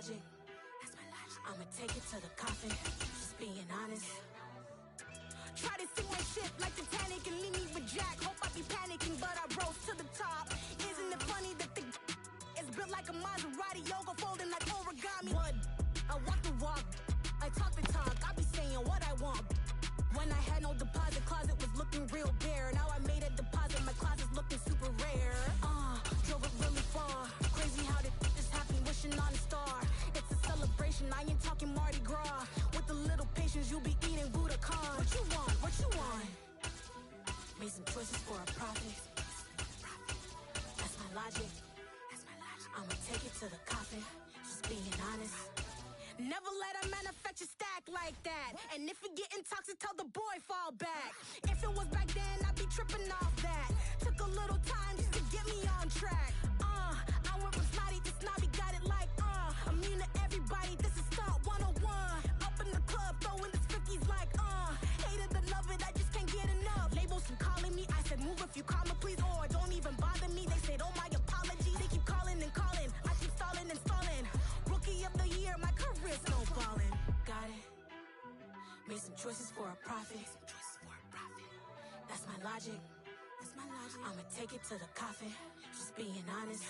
logic. I'ma take it to the coffin, just being honest. Try to sing my shit like Titanic and leave me with Jack. Hope I be panicking, but I rose to the top. Isn't it funny that the is built like a Maserati, yoga folding like origami? What? I walk the walk, I talk the talk, I be saying what I want. When I had no deposit, closet was looking real bare. Now I made a deposit, my closet's looking super rare. Drove it really far. Crazy how did just happen, wishing on a star. It's a celebration, I ain't talking Mardi Gras. With a little patience, you'll be eating Budokan. What you want? What you want? Made some choices for a profit. That's my logic. I'ma take it to the coffin, just being honest. Never let a manufacture stack like that. And if it getting toxic, tell the boy fall back. If it was back then, I'd be tripping off that. Took a little time just to get me on track. I went from snotty to snobby, got it like immune to everybody, this is stunt 101. Up in the club, throwing the cookies like hate it or love it, I just can't get enough. Labels keep calling me, I said move if you call me please, or don't even bother me. They said oh my apologies, they keep calling and calling. I keep stalling and stalling. Rookie of the year, my career snowballing. Got it. Made some choices for a profit. That's my logic. I'ma take it to the coffin, just being honest.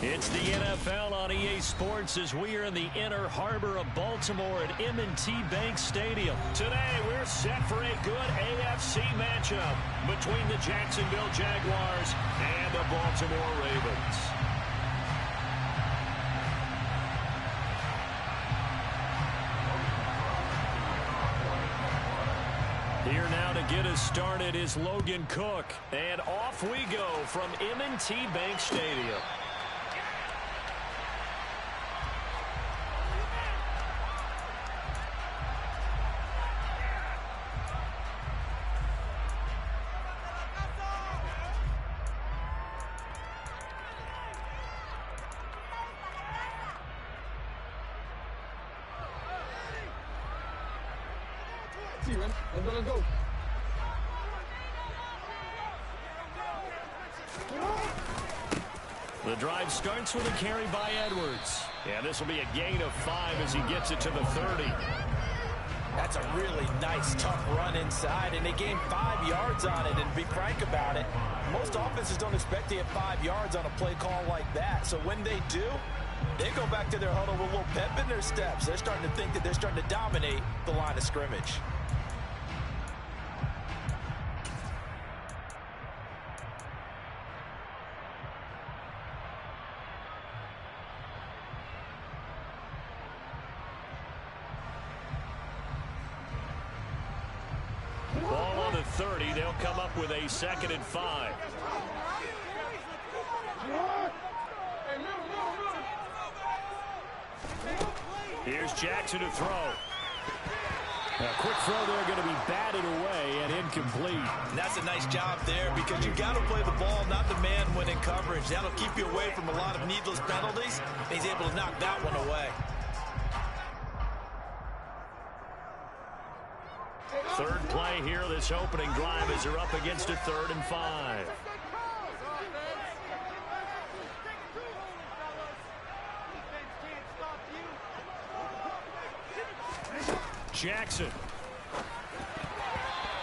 It's the NFL on EA Sports as we are in the inner harbor of Baltimore at M&T Bank Stadium. Today, we're set for a good AFC matchup between the Jacksonville Jaguars and the Baltimore Ravens. Here now to get us started is Logan Cook. And off we go from M&T Bank Stadium. Let's go. The drive starts with a carry by Edwards. And this will be a gain of 5 as he gets it to the 30. That's a really nice, tough run inside, and they gained 5 yards on it. And to be frank about it, most offenses don't expect to get 5 yards on a play call like that. So when they do, they go back to their huddle with a little pep in their steps. They're starting to think that they're starting to dominate the line of scrimmage. Ball on the 30. They'll come up with a 2nd and 5. Here's Jackson to throw. A quick throw there going to be batted away and incomplete. And that's a nice job there because you got to play the ball, not the man when in coverage. That'll keep you away from a lot of needless penalties. He's able to knock that one away. Third play here, this opening drive as they're up against a 3rd and 5. Jackson.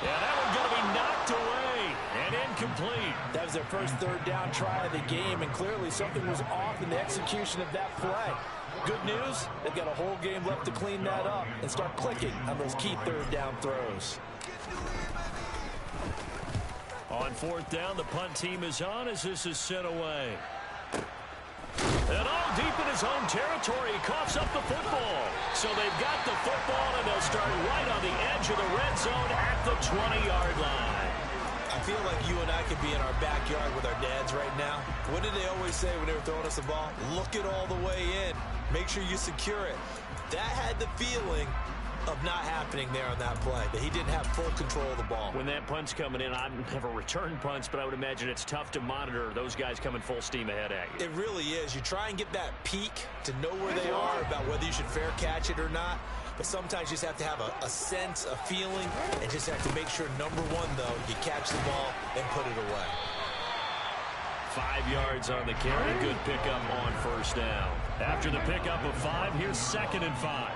Yeah, that one's going to be knocked away and incomplete. That was their first 3rd down try of the game, and clearly something was off in the execution of that play. Good news, they've got a whole game left to clean that up and start clicking on those key 3rd down throws. On 4th down, the punt team is on as this is sent away. And all deep in his own territory, he coughs up the football. So they've got the football, and they'll start right on the edge of the red zone at the 20-yard line. I feel like you and I could be in our backyard with our dads right now. What did they always say when they were throwing us the ball? Look it all the way in. Make sure you secure it. That had the feeling of not happening there on that play, that he didn't have full control of the ball. When that punt's coming in, I've never returned punts, but I would imagine it's tough to monitor those guys coming full steam ahead at you. It really is. You try and get that peek to know where they are about whether you should fair catch it or not. But sometimes you just have to have a sense, a feeling, and just have to make sure, number one, though, you catch the ball and put it away. 5 yards on the carry. Good pickup on first down. After the pickup of 5, here's 2nd and 5.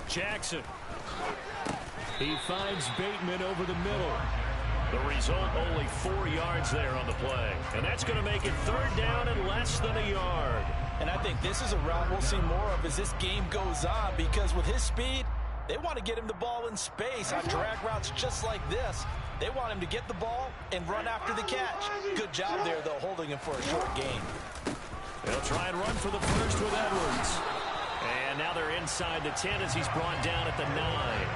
Jackson. He finds Bateman over the middle. The result, only 4 yards there on the play. And that's going to make it 3rd down and less than a yard. And I think this is a route we'll see more of as this game goes on, because with his speed, they want to get him the ball in space on drag routes just like this. They want him to get the ball and run after the catch. Good job there, though, holding him for a short gain. They'll try and run for the first with Edwards. And now they're inside the 10 as he's brought down at the 9.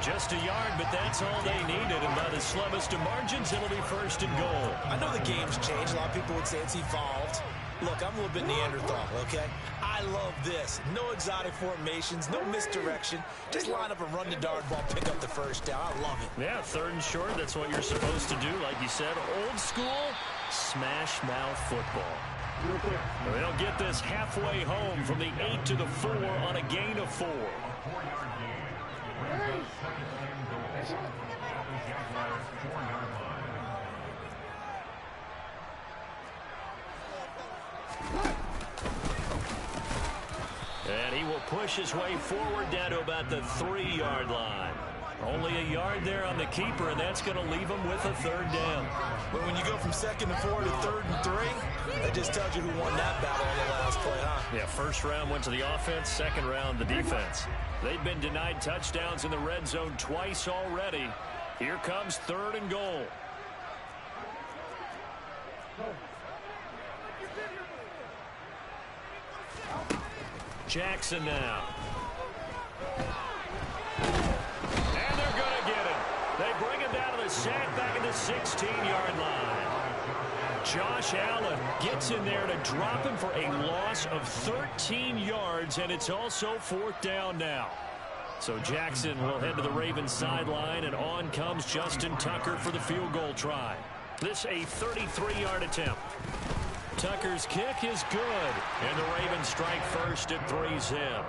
Just a yard, but that's all they needed. And by the slimmest of margins, it'll be 1st and goal. I know the game's changed. A lot of people would say it's evolved. Look, I'm a little bit Neanderthal, okay? I love this. No exotic formations, no misdirection. Just line up and run the dart ball, pick up the first down. I love it. Yeah, 3rd and short. That's what you're supposed to do. Like you said, old school smash mouth football. They'll get this halfway home from the 8 to the 4 on a gain of 4. And he will push his way forward down to about the 3-yard line. Only a yard there on the keeper, and that's going to leave him with a 3rd down. But when you go from 2nd and 4 to 3rd and 3, that just tells you who won that battle on the last play, huh? Yeah, 1st round went to the offense, 2nd round the defense. They've been denied touchdowns in the red zone twice already. Here comes 3rd and goal. Jackson now. And they're going to get him. They bring him down to the sack back at the 16-yard line. Josh Allen gets in there to drop him for a loss of 13 yards, and it's also 4th down now. So Jackson will head to the Ravens sideline, and on comes Justin Tucker for the field goal try. This a 33-yard attempt. Tucker's kick is good, and the Ravens strike first at 3-zip.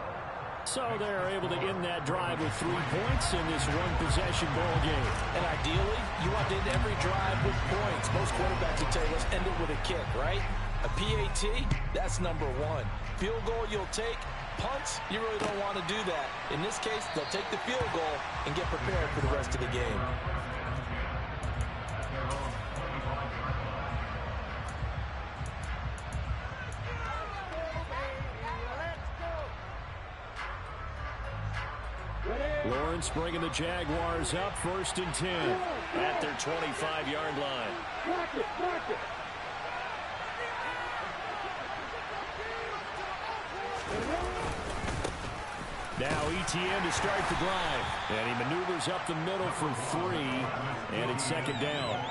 So they're able to end that drive with 3 points in this one-possession ball game. And ideally, you want to end every drive with points. Most quarterbacks will tell you, let's end it with a kick, right? A PAT, that's number 1. Field goal you'll take. Punts, you really don't want to do that. In this case, they'll take the field goal and get prepared for the rest of the game. Lawrence bringing the Jaguars up 1st and 10 at their 25-yard line. Now ETN to start the drive. And he maneuvers up the middle for 3. And it's 2nd down.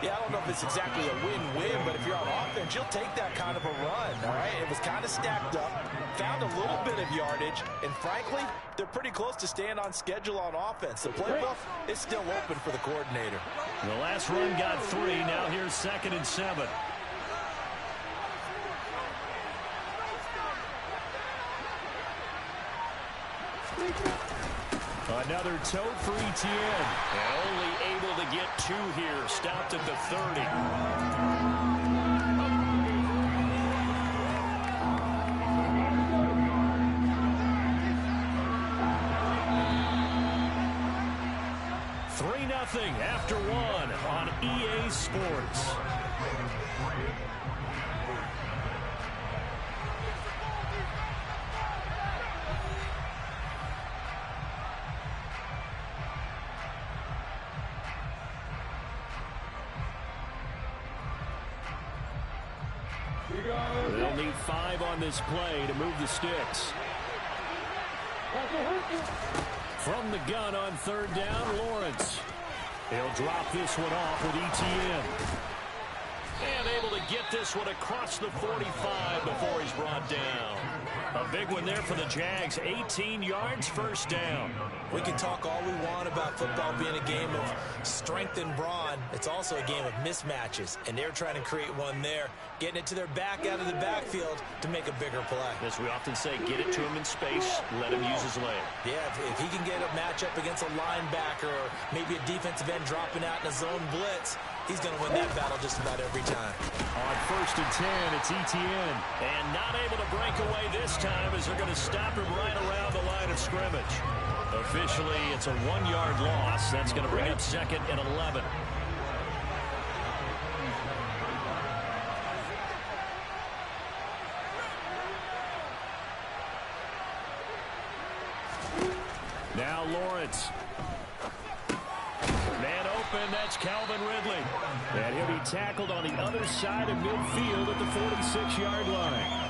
Yeah, I don't know if it's exactly a win-win, but if you're on offense, you'll take that kind of a run, all right? It was kind of stacked up, found a little bit of yardage, and frankly, they're pretty close to staying on schedule on offense. The playbook is still open for the coordinator. The last run got 3. Now here's 2nd and 7. Another tote for ETN. And only able to get 2 here. Stopped at the 30. After 1 on EA Sports. They'll need 5 on this play to move the sticks. From the gun on 3rd down, Lawrence. He'll drop this one off with ETN. And able to get this one across the 45 before he's brought down. A big one there for the Jags. 18 yards, first down. We can talk all we want about football being a game of strength and brawn. It's also a game of mismatches, and they're trying to create one there, getting it to their back out of the backfield to make a bigger play. As we often say, get it to him in space, let him use his leg. Yeah, if he can get a matchup against a linebacker or maybe a defensive end dropping out in a zone blitz, he's going to win that battle just about every time. On 1st and 10, it's Etienne. And not able to break away this time as they're going to stop him right around the line of scrimmage. Officially, it's a 1-yard loss. That's going to bring up 2nd and 11. Now Lawrence. Man open, that's Calvin Ridley. And he'll be tackled on the other side of midfield at the 46-yard line.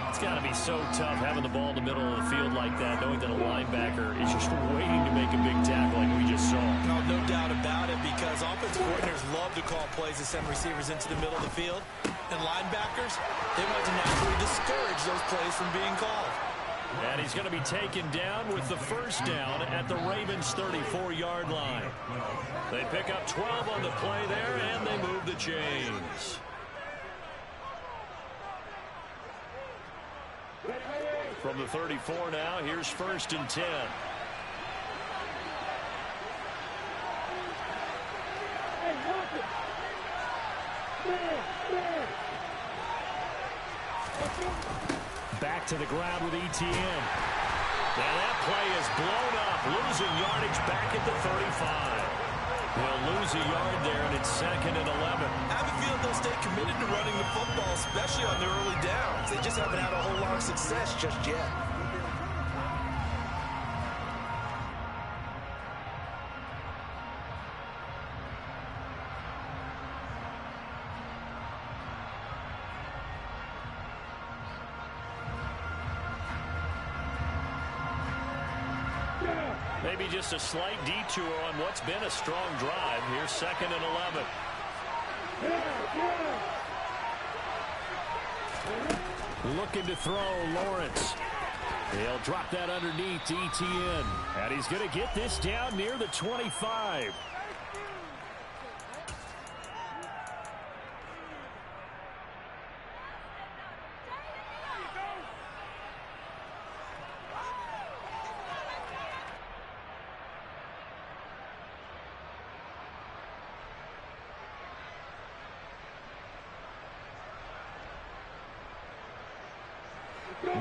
It's got to be so tough having the ball in the middle of the field like that, knowing that a linebacker is just waiting to make a big tackle like we just saw. No doubt about it, because offensive coordinators love to call plays to send receivers into the middle of the field. And linebackers, they want to naturally discourage those plays from being called. And he's going to be taken down with the first down at the Ravens' 34-yard line. They pick up 12 on the play there, and they move the chains. From the 34 now, here's 1st and 10. Back to the ground with Etienne. Now that play is blown up, losing yardage back at the 35. They'll lose a yard there, and it's 2nd and 11. I have a feeling they'll stay committed to running the football, especially on their early downs. They just haven't had a whole lot of success just yet. Maybe just a slight detour on what's been a strong drive. Here's 2nd and 11. Looking to throw, Lawrence. He'll drop that underneath to Etienne. And he's going to get this down near the 25.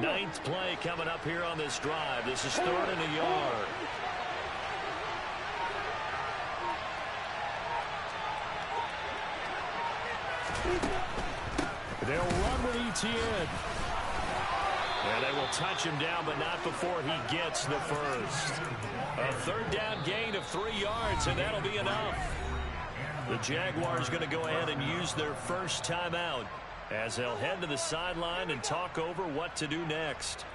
Ninth play coming up here on this drive. This is 3rd and a yard. They'll run with Etienne. And they will touch him down, but not before he gets the first. A 3rd down gain of 3 yards, and that'll be enough. The Jaguars going to go ahead and use their first timeout, as they'll head to the sideline and talk over what to do next.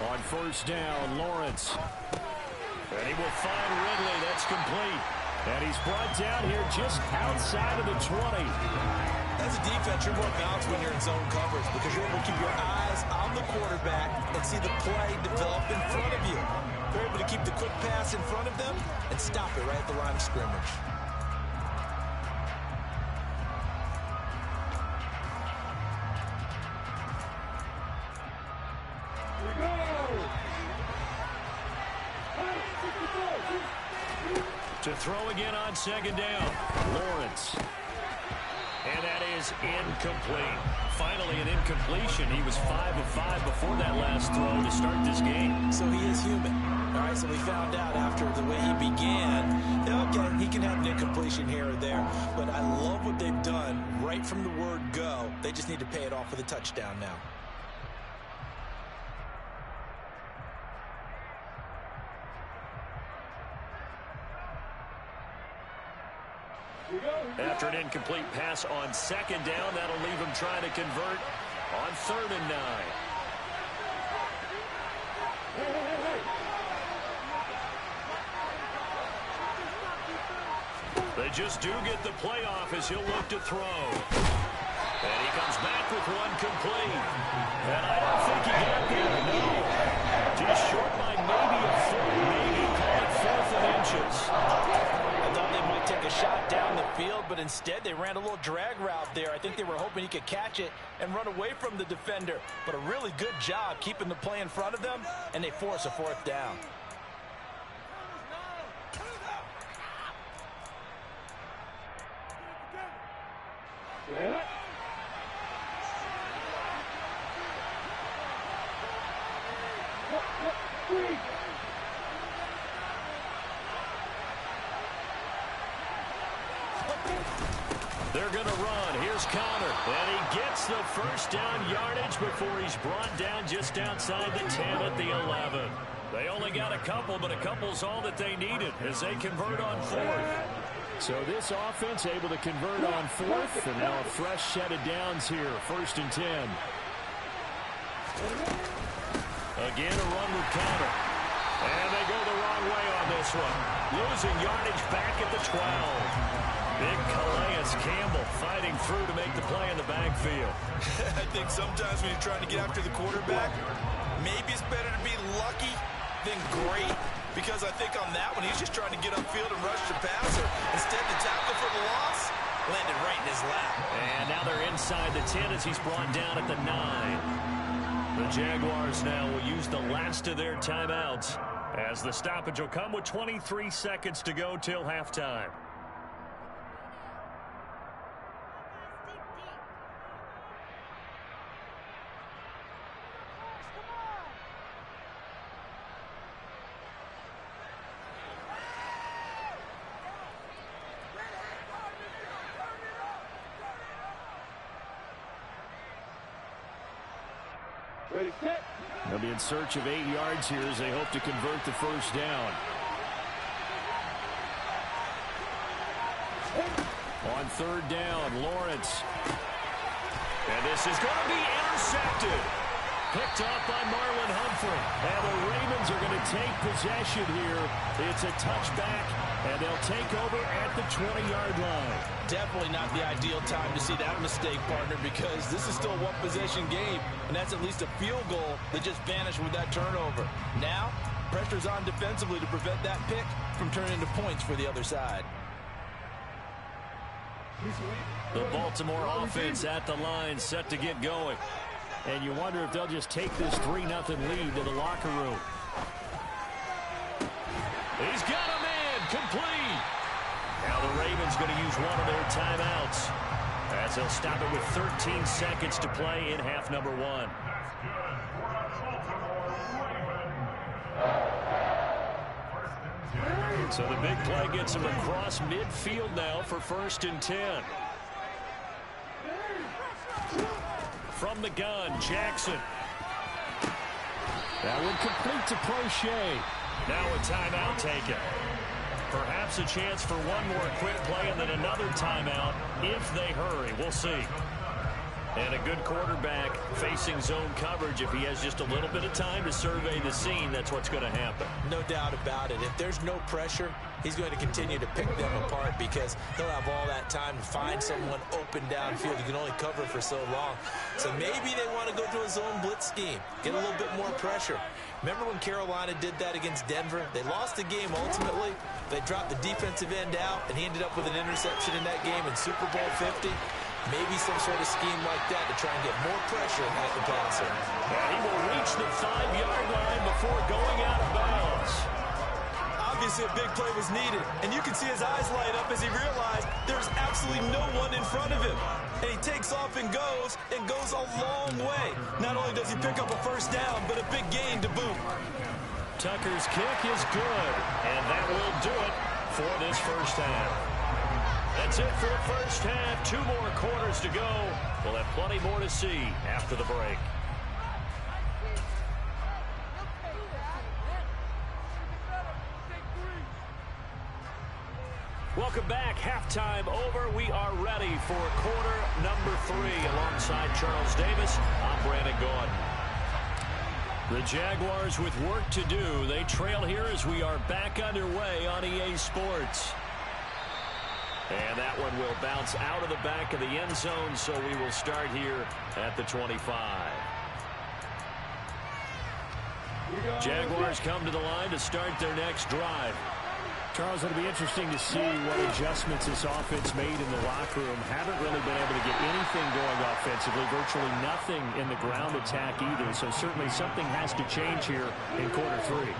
On 1st down, Lawrence. And he will find Ridley. That's complete. And he's brought down here just outside of the 20. As a defense, you're more balanced when you're in zone coverage because you're able to keep your eyes on the quarterback and see the play develop in front of you. They're able to keep the quick pass in front of them and stop it right at the line of scrimmage. To throw again on 2nd down, Lawrence. And that is incomplete. Finally an incompletion. He was 5 of 5 before that last throw to start this game. So he is human. All right, so we found out after the way he began, okay, he can have an incompletion here or there, but I love what they've done right from the word go. They just need to pay it off with a touchdown now. After an incomplete pass on 2nd down, that'll leave him trying to convert On 3rd and 9. They just do get the playoff as he'll look to throw. And he comes back with one complete. And I don't think he got there. No. Just short by maybe a foot. Maybe call it 4th and inches. I thought they might take a shot down the field, but instead they ran a little drag route there. I think they were hoping he could catch it and run away from the defender. But a really good job keeping the play in front of them, and they force a 4th down. They're going to run. Here's Connor. And he gets the first down yardage before he's brought down just outside the 10 at the 11. They only got a couple, but a couple's all that they needed as they convert on 4th. So this offense able to convert on 4th, and now a fresh set of downs here, 1st and 10. Again, a run with Connor. And they go the wrong way on this one. Losing yardage back at the 12. Big Calais Campbell fighting through to make the play in the backfield. I think sometimes when you're trying to get after the quarterback, maybe it's better to be lucky than great. Because I think on that one, he's just trying to get upfield and rush the passer. Instead, the tackle for the loss landed right in his lap. And now they're inside the 10 as he's brought down at the 9. The Jaguars now will use the last of their timeouts as the stoppage will come with 23 seconds to go till halftime. They'll be in search of 8 yards here as they hope to convert the first down. On 3rd down, Lawrence. And this is going to be intercepted. Picked off by Marlon Humphrey. And the Ravens are going to take possession here. It's a touchback, and they'll take over at the 20-yard line. Definitely not the ideal time to see that mistake, partner, because this is still a one-possession game, and that's at least a field goal that just vanished with that turnover. Now, pressure's on defensively to prevent that pick from turning into points for the other side. The Baltimore offense at the line, set to get going. And you wonder if they'll just take this 3-0 lead to the locker room. He's got him in, complete. Now the Ravens going to use one of their timeouts as they'll stop it with 13 seconds to play in half number 1. So the big play gets him across midfield now for 1st and 10. From the gun, Jackson. That one complete to Prochet. Now a timeout taken. Perhaps a chance for one more quick play and then another timeout if they hurry. We'll see. And a good quarterback facing zone coverage. If he has just a little bit of time to survey the scene, that's what's going to happen. No doubt about it. If there's no pressure, he's going to continue to pick them apart because he'll have all that time to find someone open downfield. You can only cover for so long. So maybe they want to go to a zone blitz scheme, get a little bit more pressure. Remember when Carolina did that against Denver? They lost the game ultimately. They dropped the defensive end out, and he ended up with an interception in that game in Super Bowl 50. Maybe some sort of scheme like that to try and get more pressure at the passer. And he will reach the 5-yard line before going out of bounds. Obviously, a big play was needed, and you can see his eyes light up as he realized there's absolutely no one in front of him. And he takes off and goes a long way. Not only does he pick up a first down, but a big gain to boot. Tucker's kick is good, and that will do it for this first half. That's it for the first half. 2 more quarters to go. We'll have plenty more to see after the break. Welcome back. Halftime over. We are ready for quarter number 3. Alongside Charles Davis, I'm Brandon Gordon. The Jaguars with work to do. They trail here as we are back underway on EA Sports. And that one will bounce out of the back of the end zone, so we will start here at the 25. Jaguars come to the line to start their next drive. Charles, it'll be interesting to see what adjustments this offense made in the locker room. Haven't really been able to get anything going offensively, virtually nothing in the ground attack either. So certainly something has to change here in quarter 3.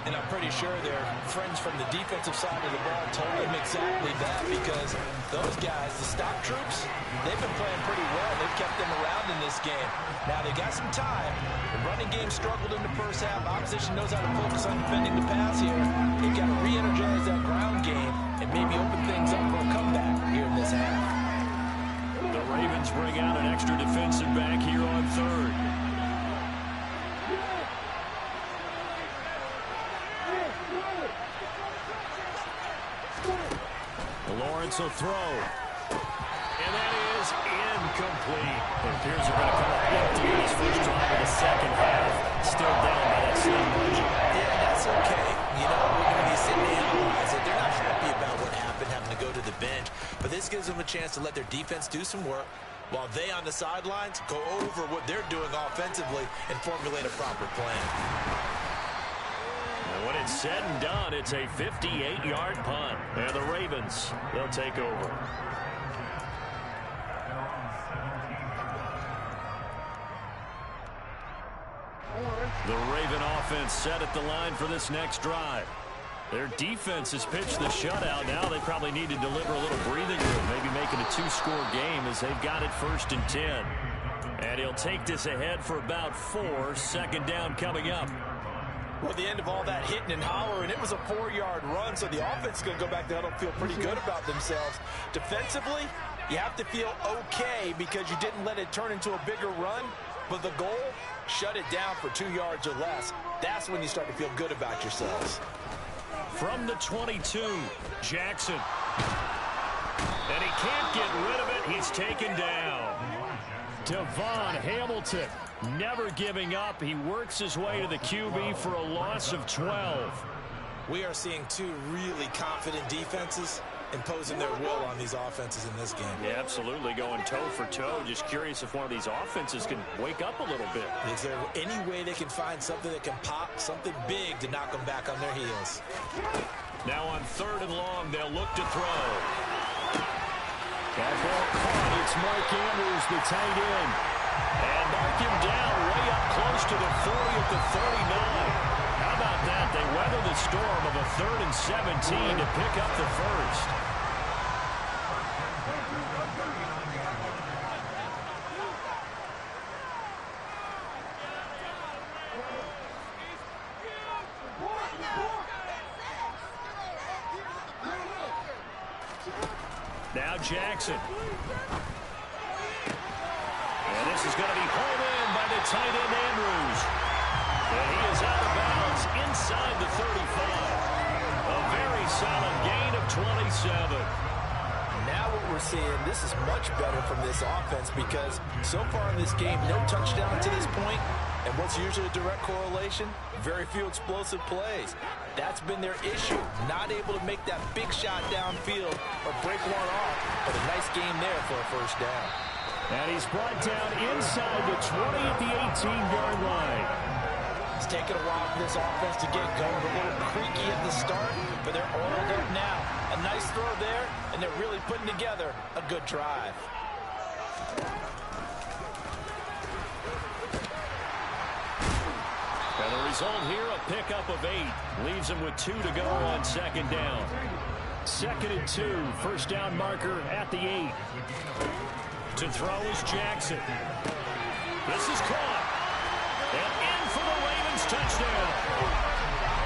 And I'm pretty sure their friends from the defensive side of the ball told them exactly that, because those guys, the stock troops, they've been playing pretty well. They've kept them around in this game. Now they got some time. The running game struggled in the first half. Opposition knows how to focus on defending the pass here. They've got to re-energize that ground game and maybe open things up for a comeback here in this half. The Ravens bring out an extra defensive back here on third. Lawrence will throw. And that is incomplete. It appears they're going to come up empty in this first drive of the second half. Still down by that same margin. Yeah, that's okay. You know, we're going to be sitting and analyze it. They're not happy about what happened, having to go to the bench. But this gives them a chance to let their defense do some work, while they on the sidelines go over what they're doing offensively and formulate a proper plan. And when it's said and done, it's a 58-yard punt. And the Ravens, they'll take over. The Raven offense set at the line for this next drive. Their defense has pitched the shutout. Now they probably need to deliver a little breathing room, maybe make it a 2-score game as they've got it 1st and 10. And he'll take this ahead for about 4. Second down coming up. Well, the end of all that hitting and hollering, it was a 4-yard run, so the offense is going to go back there and feel pretty good about themselves. Defensively, you have to feel okay because you didn't let it turn into a bigger run, but the goal, shut it down for 2 yards or less. That's when you start to feel good about yourselves. From the 22, Jackson. And he can't get rid of it. He's taken down. Devon Hamilton never giving up. He works his way to the QB for a loss of 12. We are seeing 2 really confident defenses imposing their will on these offenses in this game. Yeah, absolutely, going toe for toe. Just curious if one of these offenses can wake up a little bit. Is there any way they can find something that can pop, something big to knock them back on their heels? Now on 3rd and long, they'll look to throw. That ball caught. It's Mark Andrews, the tight end. And mark him down way up close to the 40 at the 39. How about that? They weather the storm of a 3rd and 17 to pick up the first. Now Jackson. And this is going to be hauled in by the tight end Andrews. And he is out of bounds inside the 35. A very solid gain of 27. Now what we're seeing, this is much better from this offense because so far in this game, no touchdown to this point. And what's usually a direct correlation? Very few explosive plays. That's been their issue. Not able to make that big shot downfield or break one off. But a nice game there for a first down. And he's brought down inside the 20 at the 18-yard line. It's taken a while for this offense to get going. A little creaky at the start, but they're oiled up now. A nice throw there, and they're really putting together a good drive. And the result here, a pickup of 8. Leaves them with 2 to go on 2nd down. 2nd and 2. First down marker at the 8. To throw is Jackson. This is caught. And in for the Ravens touchdown.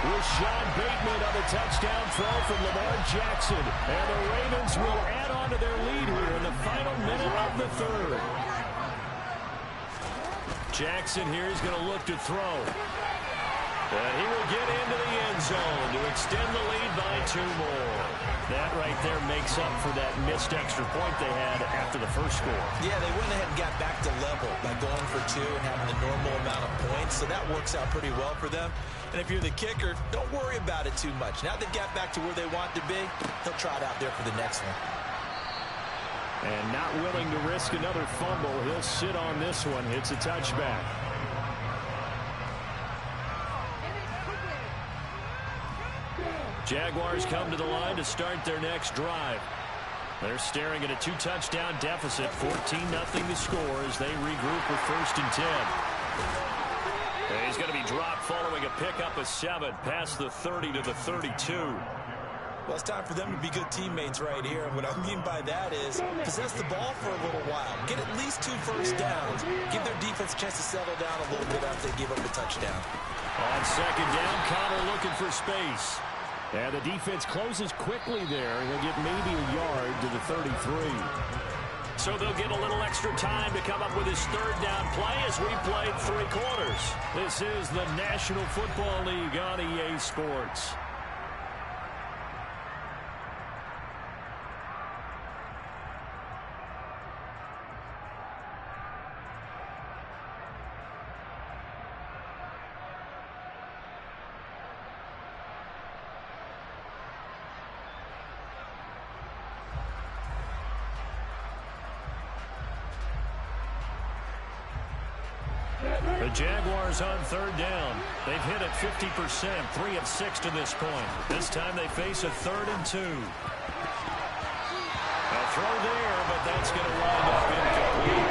Rashad Bateman on the touchdown throw from Lamar Jackson. And the Ravens will add on to their lead here in the final minute of the 3rd. Jackson here is going to look to throw. And he will get into the end zone to extend the lead by 2 more. That right there makes up for that missed extra point they had after the first score. Yeah, they went ahead and got back to level by going for 2 and having the normal amount of points, so that works out pretty well for them. And if you're the kicker, don't worry about it too much. Now they've got back to where they want to be, they'll try it out there for the next one. And not willing to risk another fumble, he'll sit on this one. It's a touchback. Jaguars come to the line to start their next drive. They're staring at a 2-touchdown deficit, 14-0 to score as they regroup with 1st and 10. And he's going to be dropped following a pickup of 7 past the 30 to the 32. Well, it's time for them to be good teammates right here. And what I mean by that is possess the ball for a little while. Get at least 2 first downs. Give their defense a chance to settle down a little bit after they give up a touchdown. On 2nd down, Connor looking for space. And the defense closes quickly there. He'll get maybe a yard to the 33. So they'll get a little extra time to come up with his 3rd down play as we played 3 quarters. This is the National Football League on EA Sports. The Jaguars on 3rd down. They've hit it 50%, 3 of 6 to this point. This time they face a 3rd and 2. A throw there, but that's going to wind up incomplete.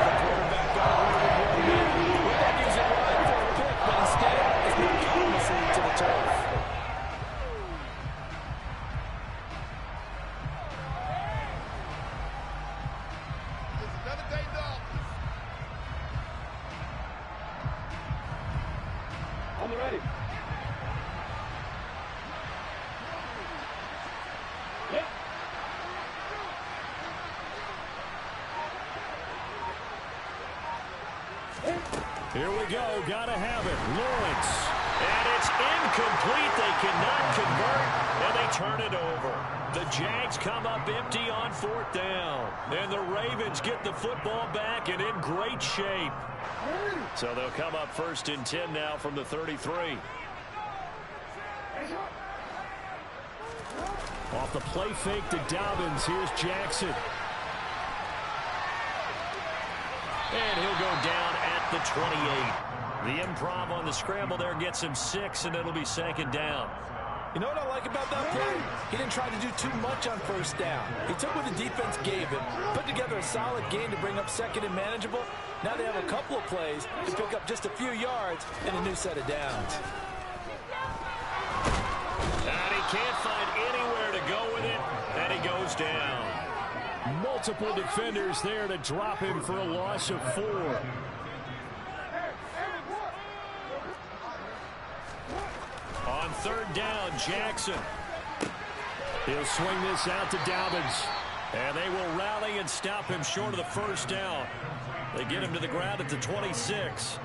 The quarterback got away with 1 man. We thought he was a run for a pick, but instead it's not compensating to the turf. Here we go. Gotta have it. Lawrence. And it's incomplete. They cannot convert, and they turn it over. The Jags come up empty on 4th down. And the Ravens get the football back and in great shape. So they'll come up 1st and 10 now from the 33. Off the play fake to Dobbins. Here's Jackson. And he'll go down at the 28. The improv on the scramble there gets him 6, and it'll be 2nd down. You know what I like about that play? He didn't try to do too much on 1st down. He took what the defense gave him, put together a solid game to bring up 2nd and manageable. Now they have a couple of plays to pick up just a few yards and a new set of downs. And he can't find anywhere to go with it, and he goes down. Multiple defenders there to drop him for a loss of 4. On 3rd down, Jackson. He'll swing this out to Dobbins. And they will rally and stop him short of the 1st down. They get him to the ground at the 26.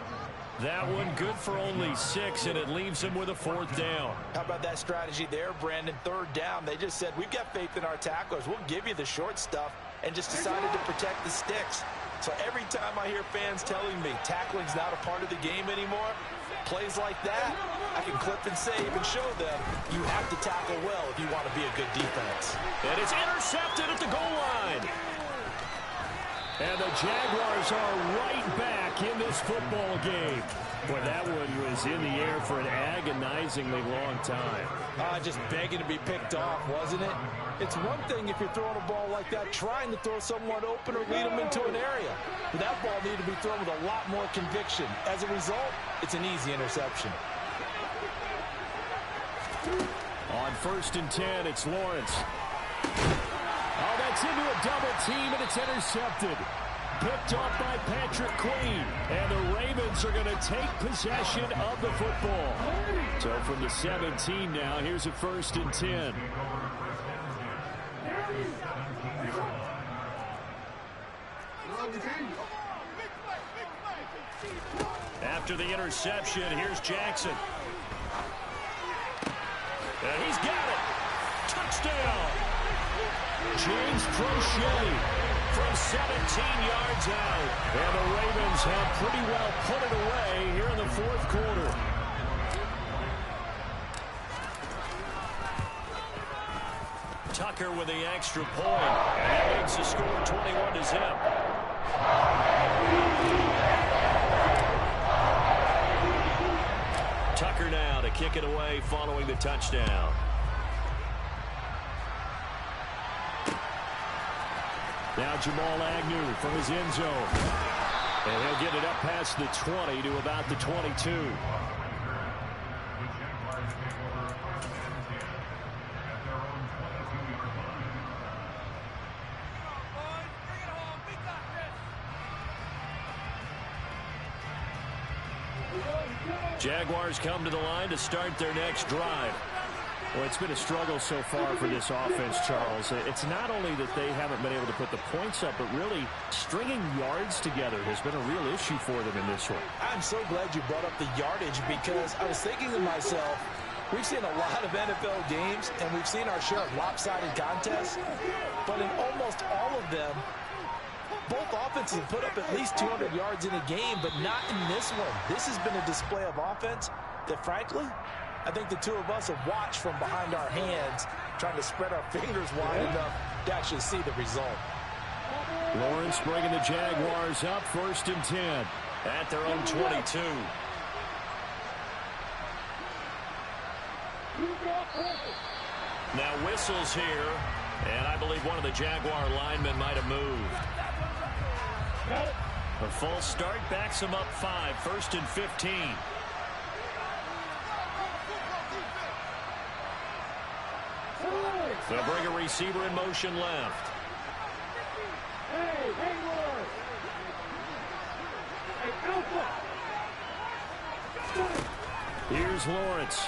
That one good for only 6, and it leaves him with a 4th down. How about that strategy there, Brandon? 3rd down, they just said, we've got faith in our tacklers. We'll give you the short stuff, and just decided to protect the sticks. So every time I hear fans telling me tackling's not a part of the game anymore, plays like that, I can clip and save and show them you have to tackle well if you want to be a good defense. And it's intercepted at the goal line. And the Jaguars are right back in this football game. Boy, that one was in the air for an agonizingly long time. Just begging to be picked off, wasn't it? It's one thing if you're throwing a ball like that, trying to throw someone open or lead them into an area. But that ball needed to be thrown with a lot more conviction. As a result, it's an easy interception. On 1st and 10, it's Lawrence. Oh, that's into a double team, and it's intercepted. Picked off by Patrick Queen. And the Ravens are going to take possession of the football. So from the 17 now, here's a 1st and 10. After the interception, here's Jackson. And he's got it. Touchdown. James Crochet from 17 yards out. And the Ravens have pretty well put it away here in the fourth quarter. Tucker with the extra point. And that makes the score 21-0. Tucker now to kick it away following the touchdown. Now Jamal Agnew from his end zone. And he'll get it up past the 20 to about the 22. Jaguars come to the line to start their next drive. Well, it's been a struggle so far for this offense, Charles. It's not only that they haven't been able to put the points up, but really stringing yards together has been a real issue for them in this one. I'm so glad you brought up the yardage because I was thinking to myself, we've seen a lot of NFL games, and we've seen our share of lopsided contests, but in almost all of them, both offenses have put up at least 200 yards in a game, but not in this one. This has been a display of offense that, frankly, I think the two of us have watched from behind our hands, trying to spread our fingers wide enough to actually see the result. Lawrence bringing the Jaguars up, 1st and 10 at their own 22. Now whistles here, and I believe one of the Jaguar linemen might have moved. A false start backs him up 5, 1st and 15. They'll bring a receiver in motion left. Here's Lawrence.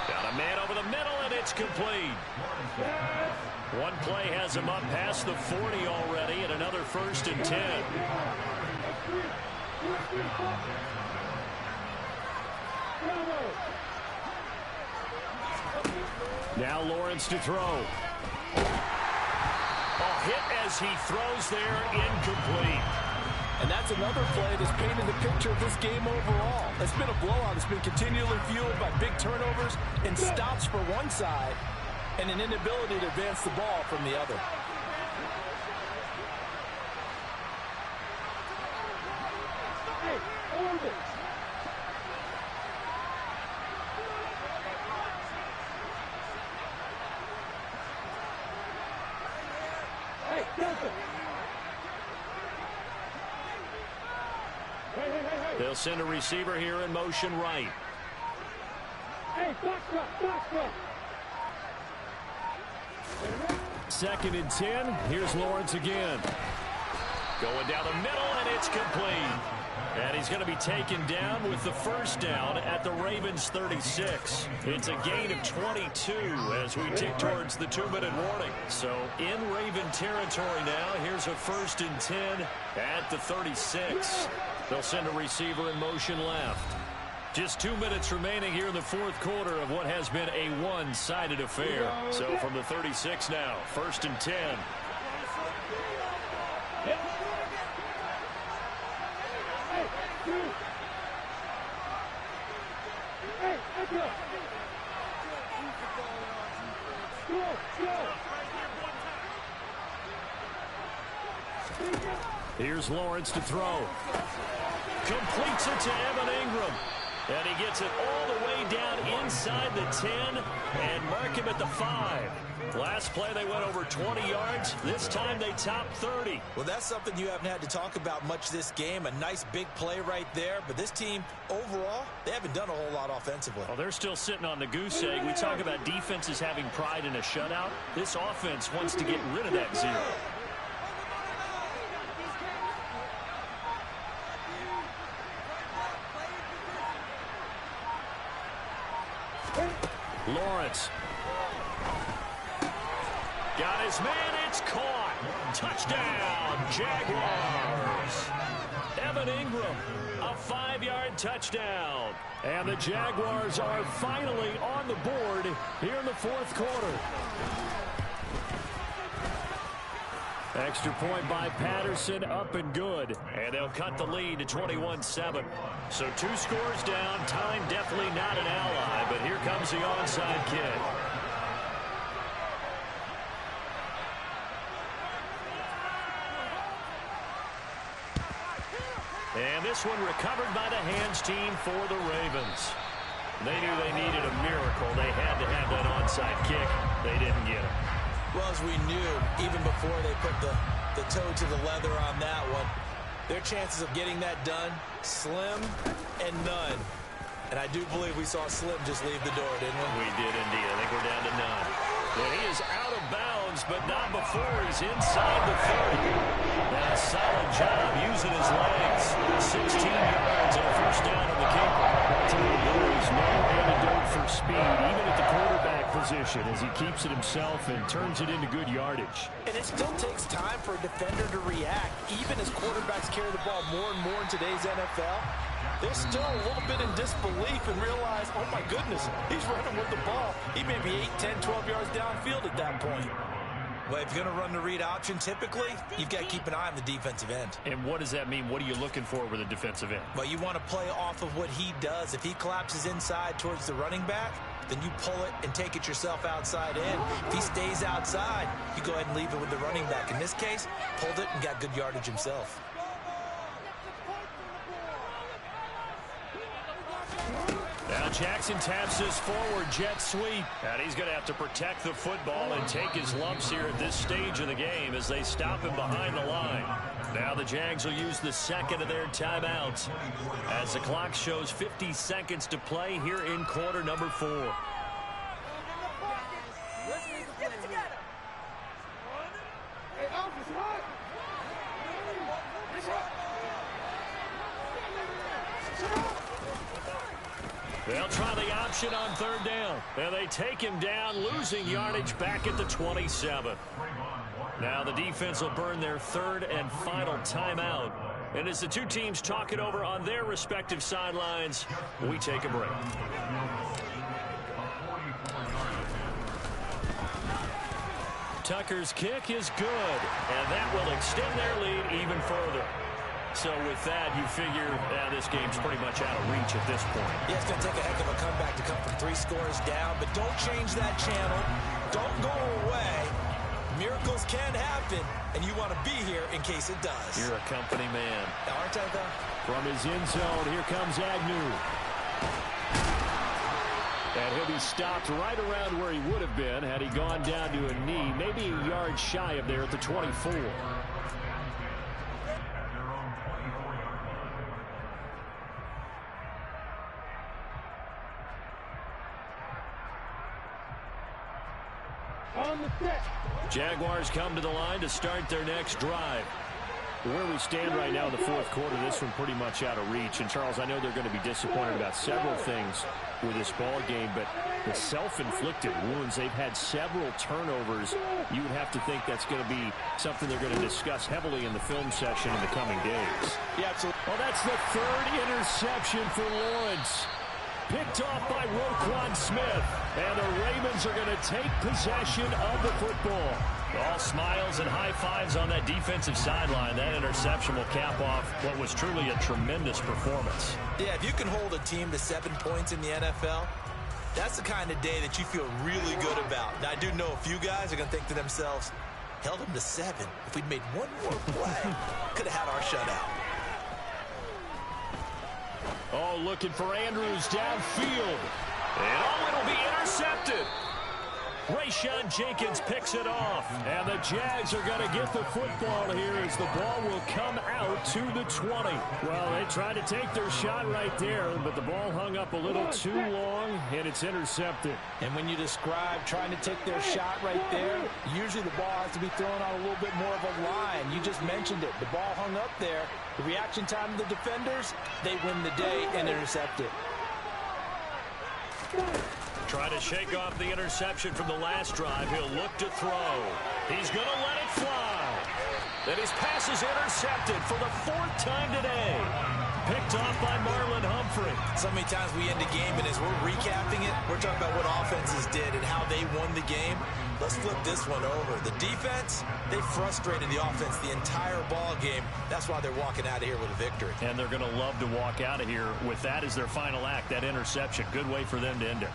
Got a man over the middle, and it's complete. One play has him up past the 40 already, and another 1st and 10. Now Lawrence to throw. A hit as he throws there, incomplete. And that's another play that's painted the picture of this game overall. It's been a blowout. It's been continually fueled by big turnovers and stops for one side and an inability to advance the ball from the other. They'll send a receiver here in motion right. Second and 10. Here's Lawrence again. Going down the middle, and it's complete. And he's going to be taken down with the first down at the Ravens 36. It's a gain of 22 as we tick towards the 2-minute warning. So in Raven territory now, here's a 1st and 10 at the 36. They'll send a receiver in motion left. Just 2 minutes remaining here in the fourth quarter of what has been a one-sided affair. So from the 36 now, 1st and 10. Here's Lawrence to throw. Completes it to Evan Ingram. And he gets it all the way down inside the 10 and mark him at the 5. Last play they went over 20 yards. This time they topped 30. Well, that's something you haven't had to talk about much this game. A nice big play right there. But this team, overall, they haven't done a whole lot offensively. Well, they're still sitting on the goose egg. We talk about defenses having pride in a shutout. This offense wants to get rid of that 0. Lawrence. Got his man, it's caught. Touchdown, Jaguars. Evan Ingram, a 5-yard touchdown. And the Jaguars are finally on the board here in the fourth quarter. Extra point by Patterson, up and good. And they'll cut the lead to 21-7. So 2 scores down. Time definitely not an ally, but here comes the onside kick. And this one recovered by the hands team for the Ravens. They knew they needed a miracle. They had to have that onside kick. They didn't get it. Well, as we knew, even before they put the toe to the leather on that one, their chances of getting that done, slim and none. And I do believe we saw Slim just leave the door, didn't we? We did indeed. I think we're down to none. And he is out of bounds, but not before he's inside the 30. And a solid job using his legs. 16 yards and a first down on the keeper. There is no antidote for speed, even at the quarterback position, as he keeps it himself and turns it into good yardage. And it still takes time for a defender to react. Even as quarterbacks carry the ball more and more in today's NFL, they're still a little bit in disbelief and realize, oh my goodness, he's running with the ball. He may be 8, 10, 12 yards downfield at that point. Well, if you're going to run the read option, typically, you've got to keep an eye on the defensive end. And what does that mean? What are you looking for with a defensive end? Well, you want to play off of what he does. If he collapses inside towards the running back, then you pull it and take it yourself outside in. If he stays outside, you go ahead and leave it with the running back. In this case, pulled it and got good yardage himself. Now Jackson taps this forward jet sweep. And he's going to have to protect the football and take his lumps here at this stage of the game as they stop him behind the line. Now the Jags will use the second of their timeouts as the clock shows 50 seconds to play here in quarter number 4. Get it together. Hey, Alpha's hot. They'll try the option on third down. And they take him down, losing yardage back at the 27. Now the defense will burn their third and final timeout. And as the two teams talk it over on their respective sidelines, we take a break. Tucker's kick is good, and that will extend their lead even further. So with that, you figure this game's pretty much out of reach at this point. Yeah, it's going to take a heck of a comeback to come from 3 scores down, but don't change that channel. Don't go away. Miracles can happen, and you want to be here in case it does. You're a company man. Now, aren't I, though? From his end zone, here comes Agnew. And he'll be stopped right around where he would have been had he gone down to a knee, maybe a yard shy of there at the 24. Jaguars come to the line to start their next drive. Where we stand right now in the fourth quarter, this one pretty much out of reach. And, Charles, I know they're going to be disappointed about several things with this ball game, but the self-inflicted wounds, they've had several turnovers. You would have to think that's going to be something they're going to discuss heavily in the film session in the coming days. Yeah, absolutely. Well, that's the third interception for Lawrence. Picked off by Roquan Smith. And the Ravens are going to take possession of the football. All smiles and high fives on that defensive sideline. That interception will cap off what was truly a tremendous performance. Yeah, if you can hold a team to 7 points in the NFL, that's the kind of day that you feel really good about. Now, I do know a few guys are going to think to themselves, held them to 7. If we'd made one more play, could have had our shutout. Oh, looking for Andrews downfield. And it'll be intercepted. Rayshawn Jenkins picks it off. And the Jags are going to get the football here as the ball will come out to the 20. Well, they tried to take their shot right there, but the ball hung up a little too long, and it's intercepted. And when you describe trying to take their shot right there, usually the ball has to be thrown on a little bit more of a line. You just mentioned it. The ball hung up there. The reaction time of the defenders, they win the day and intercept it. Try to shake off the interception from the last drive. He'll look to throw. He's going to let it fly. And his pass is intercepted for the 4th time today. Picked off by Marlon Humphrey. So many times we end a game, and as we're recapping it, we're talking about what offenses did and how they won the game. Let's flip this one over. The defense, they frustrated the offense the entire ball game. That's why they're walking out of here with a victory. And they're going to love to walk out of here with that as their final act, that interception. Good way for them to end it.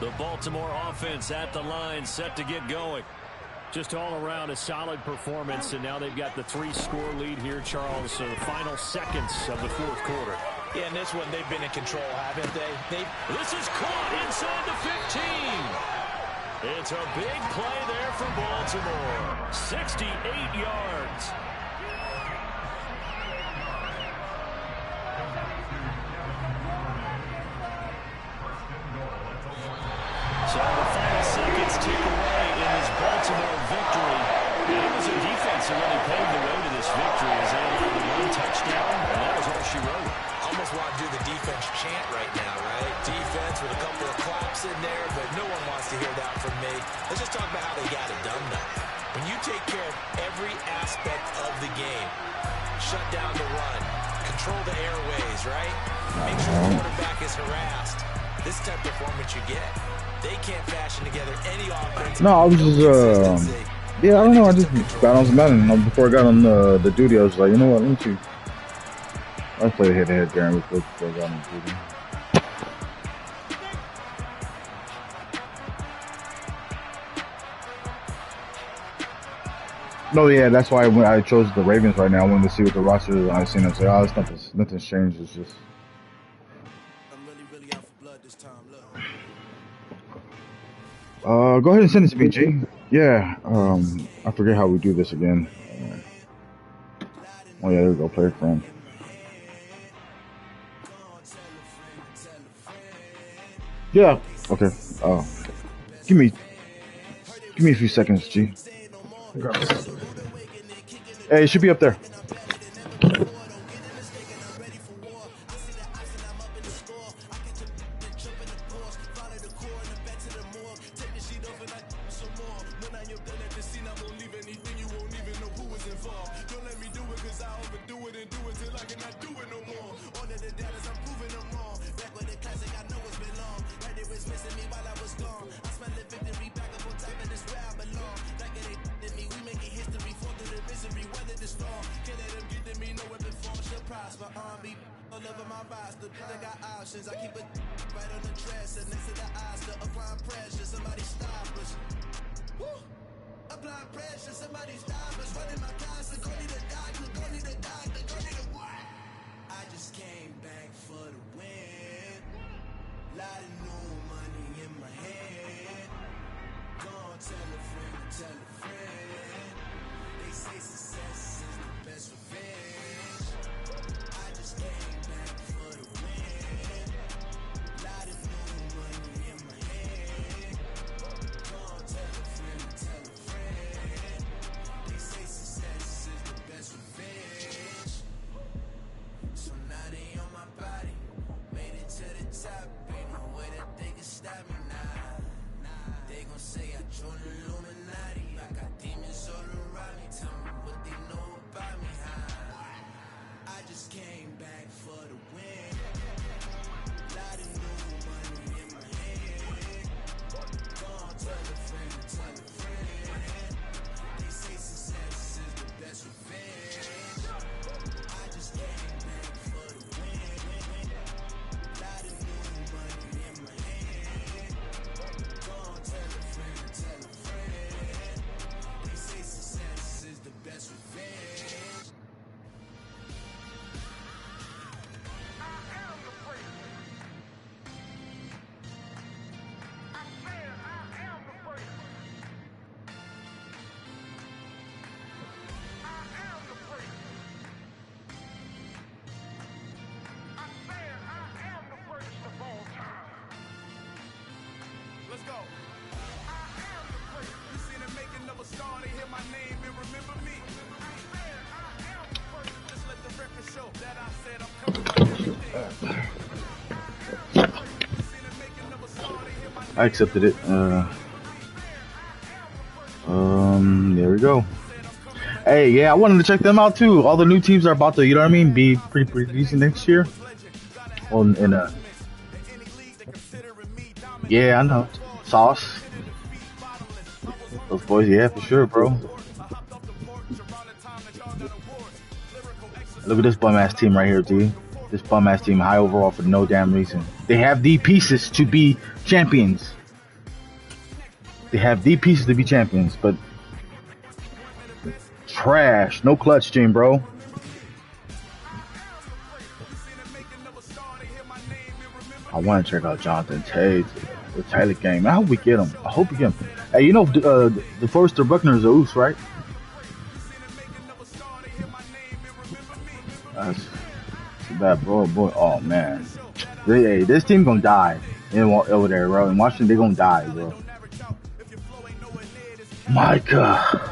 The Baltimore offense at the line, set to get going. Just all around a solid performance, and now they've got the 3-score lead here, Charles. So the final seconds of the 4th quarter. Yeah, in this one, they've been in control, haven't they? This is caught inside the 15. It's a big play there for Baltimore. 68 yards. So the final seconds tick away in this Baltimore victory. And it was a defense that really paved the way to this victory as they allowed the 1 touchdown, and that was all she wrote. Almost want to do the defense chant right now, right? Defense with a couple of claps in there, but no one wants to hear that from me. Let's just talk about how they got it done, though. When you take care of every aspect of the game, shut down the run, control the airways, right? Make sure the quarterback is harassed. This type of performance you get. They can't fashion together any offense. No, I was just, yeah, I don't know. I just got on some Madden. Before I got on the duty, I was like, you know what, let me see. Let's play head-to-head there before I got on duty. No, yeah, that's why when I chose the Ravens right now, I wanted to see what the roster is. I seen them say, oh, it's nothing's changed. It's just. I'm really out for blood this time. Look. Go ahead and send it to me, G. Yeah, I forget how we do this again. Oh yeah, there we go. Play it from. Yeah. Okay. Give me a few seconds, G. Hey, it should be up there. I accepted it. go. Hey, yeah, I wanted to check them out too. All the new teams are about to, you know what I mean, be pretty decent next year. On in yeah, I know. Sauce. Those boys, yeah, for sure, bro. Look at this bum ass team right here, dude. This bum ass team, high overall for no damn reason. They have the pieces to be champions. They have the pieces to be champions, but trash. No clutch team, bro. I want to check out Jonathan Tate, the Taylor game. I hope we get him. I hope we get him. Hey, you know, the Forrester Buckner is a oos, right? That's too bad, bro. Boy, oh man, hey, this team gonna die over there, bro. In Washington, they gonna die, bro. My God.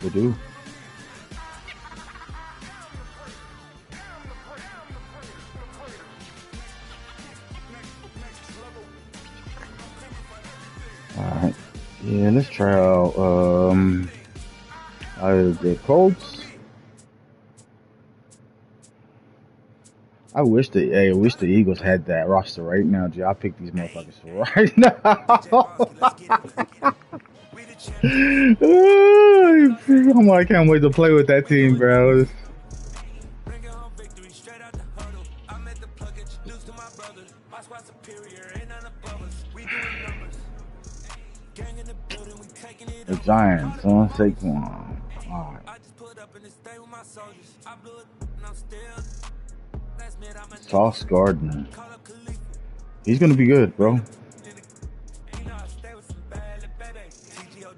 They do. Alright. Yeah, let's try out the Colts. I wish the Eagles had that roster right now, G. I'll pick these motherfuckers right now. I can't wait to play with that team, bro. The Giants on Saquon. Alright. Sauce Gardner. He's gonna be good, bro.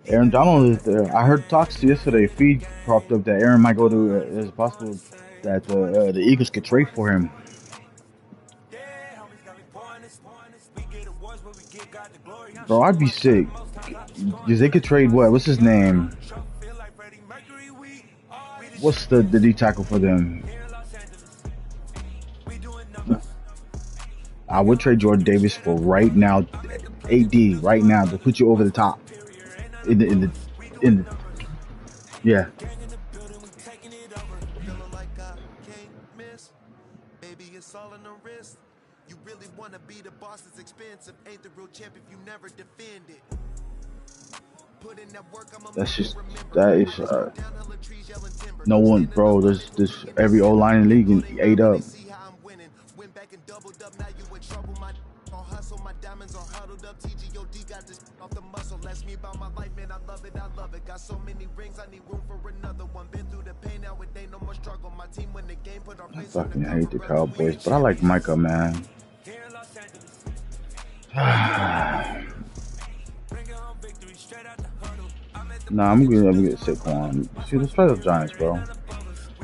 Aaron Donald is there. I heard talks yesterday. Feed propped up that Aaron might go to. It's possible that the Eagles could trade for him. Bro, I'd be sick. Because they could trade what? What's his name? What's the D tackle for them? I would trade Jordan Davis for right now, AD right now to put you over the top. Yeah. You really want to be the boss, it's expensive. Ain't the real champ if you never defend it. Put in that work, That is no one, bro. There's every O-line in the league and ate up. Went back and doubled up, now you in trouble. My hustle, my diamonds are huddled up. TGOD got this off the muscle. That's me about my life, man. I love it. Got so many rings, I need room for another one. Been through the pain, now it ain't no more struggle. My team win the game, put our face on the cover. I hate the Cowboys, but I like Micah, man. Nah, I'm gonna get Saquon. See, let's try the Giants, bro.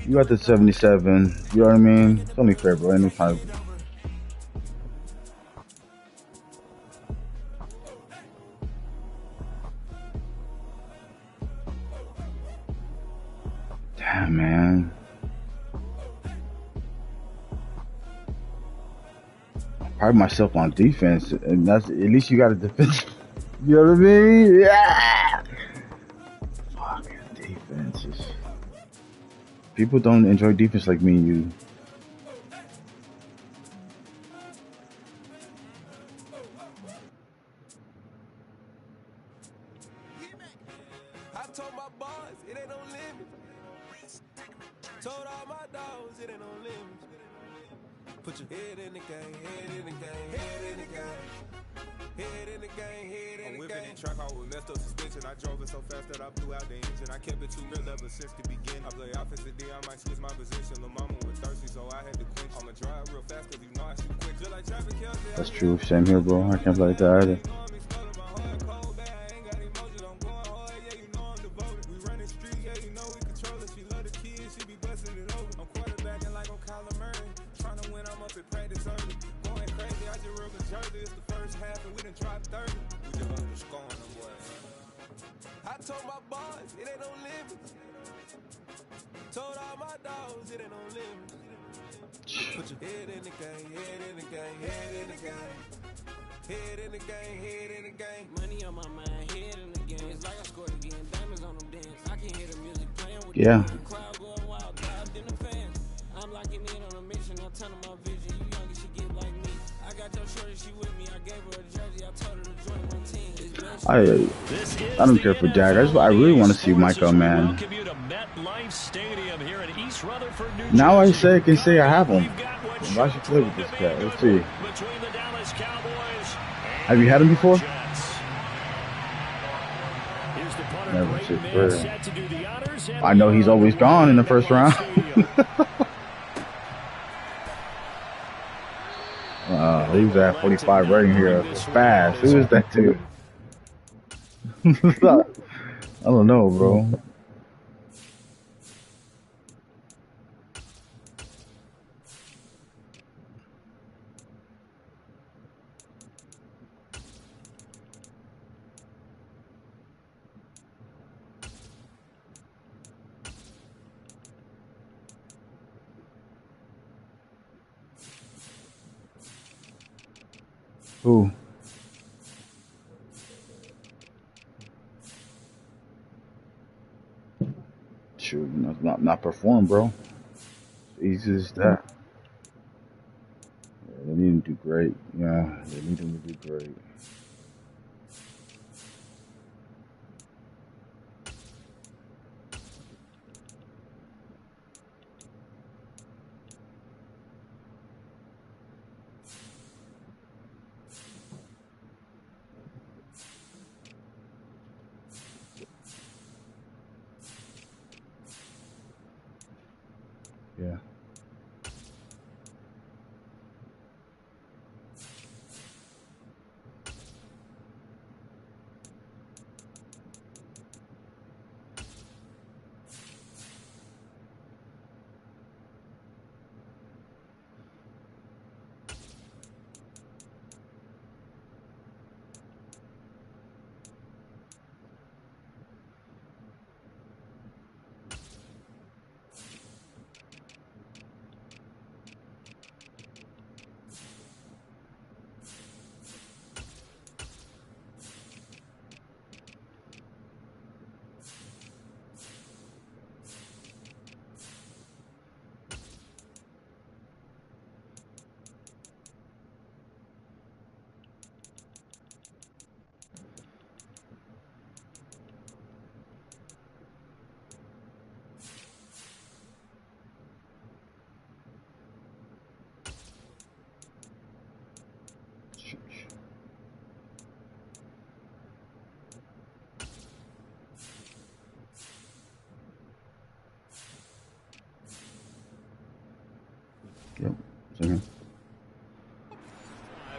You got the 77. You know what I mean? It's only fair, bro. Any kind of. Damn, man. I pride myself on defense, and that's at least you got a defense. You know what I mean? Yeah. Fucking defenses. People don't enjoy defense like me and you. I told my boss, it ain't no limit. Told all my dogs it ain't no limits. Put your head in the game, head in the game, head in the game. Head in the game, head in the game. I'm whipping in track hall with messed up suspension. I drove it so fast that I blew out the engine. I kept it too real ever since the beginning. I play offensive D, I might switch my position. Lil' mama was thirsty, so I had to quench. I'ma drive real fast, cause you know I shoot quick. Just like traffic counts. That's true. Same here, bro. I can't play like that either. I told my boys, it ain't no limits. Told all my dogs, it ain't no limits. Put your head in the game, head in the game, head in the game. Head in the game, head in the game. Money on my mind, head in the game. It's like I scored again, diamonds on them dance. I can hear the music playing with the crowd going wild, loud in the fans. I'm locking in on a mission, I'm telling my vision. You young, she get like me. I got your shorty, she with me. I gave her a jersey, I told her to join my team. I don't care for Dak. I really want to see Micah, man. Now I can say I have him. I should play with this guy. Let's see. Have you had him before? Never. I know he's always gone in the first round. He was at 45 rating here. Fast. Who is that dude? I don't know, bro. Who? Shoot, not perform, bro. Easy as that. Yeah, they need him to do great. Yeah, they need him to do great. Yeah.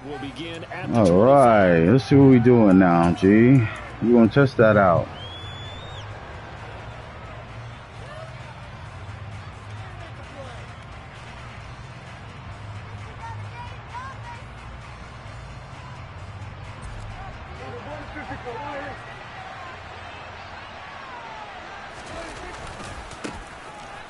Will begin at all right, let's see what we're doing now, G. We want to test that out.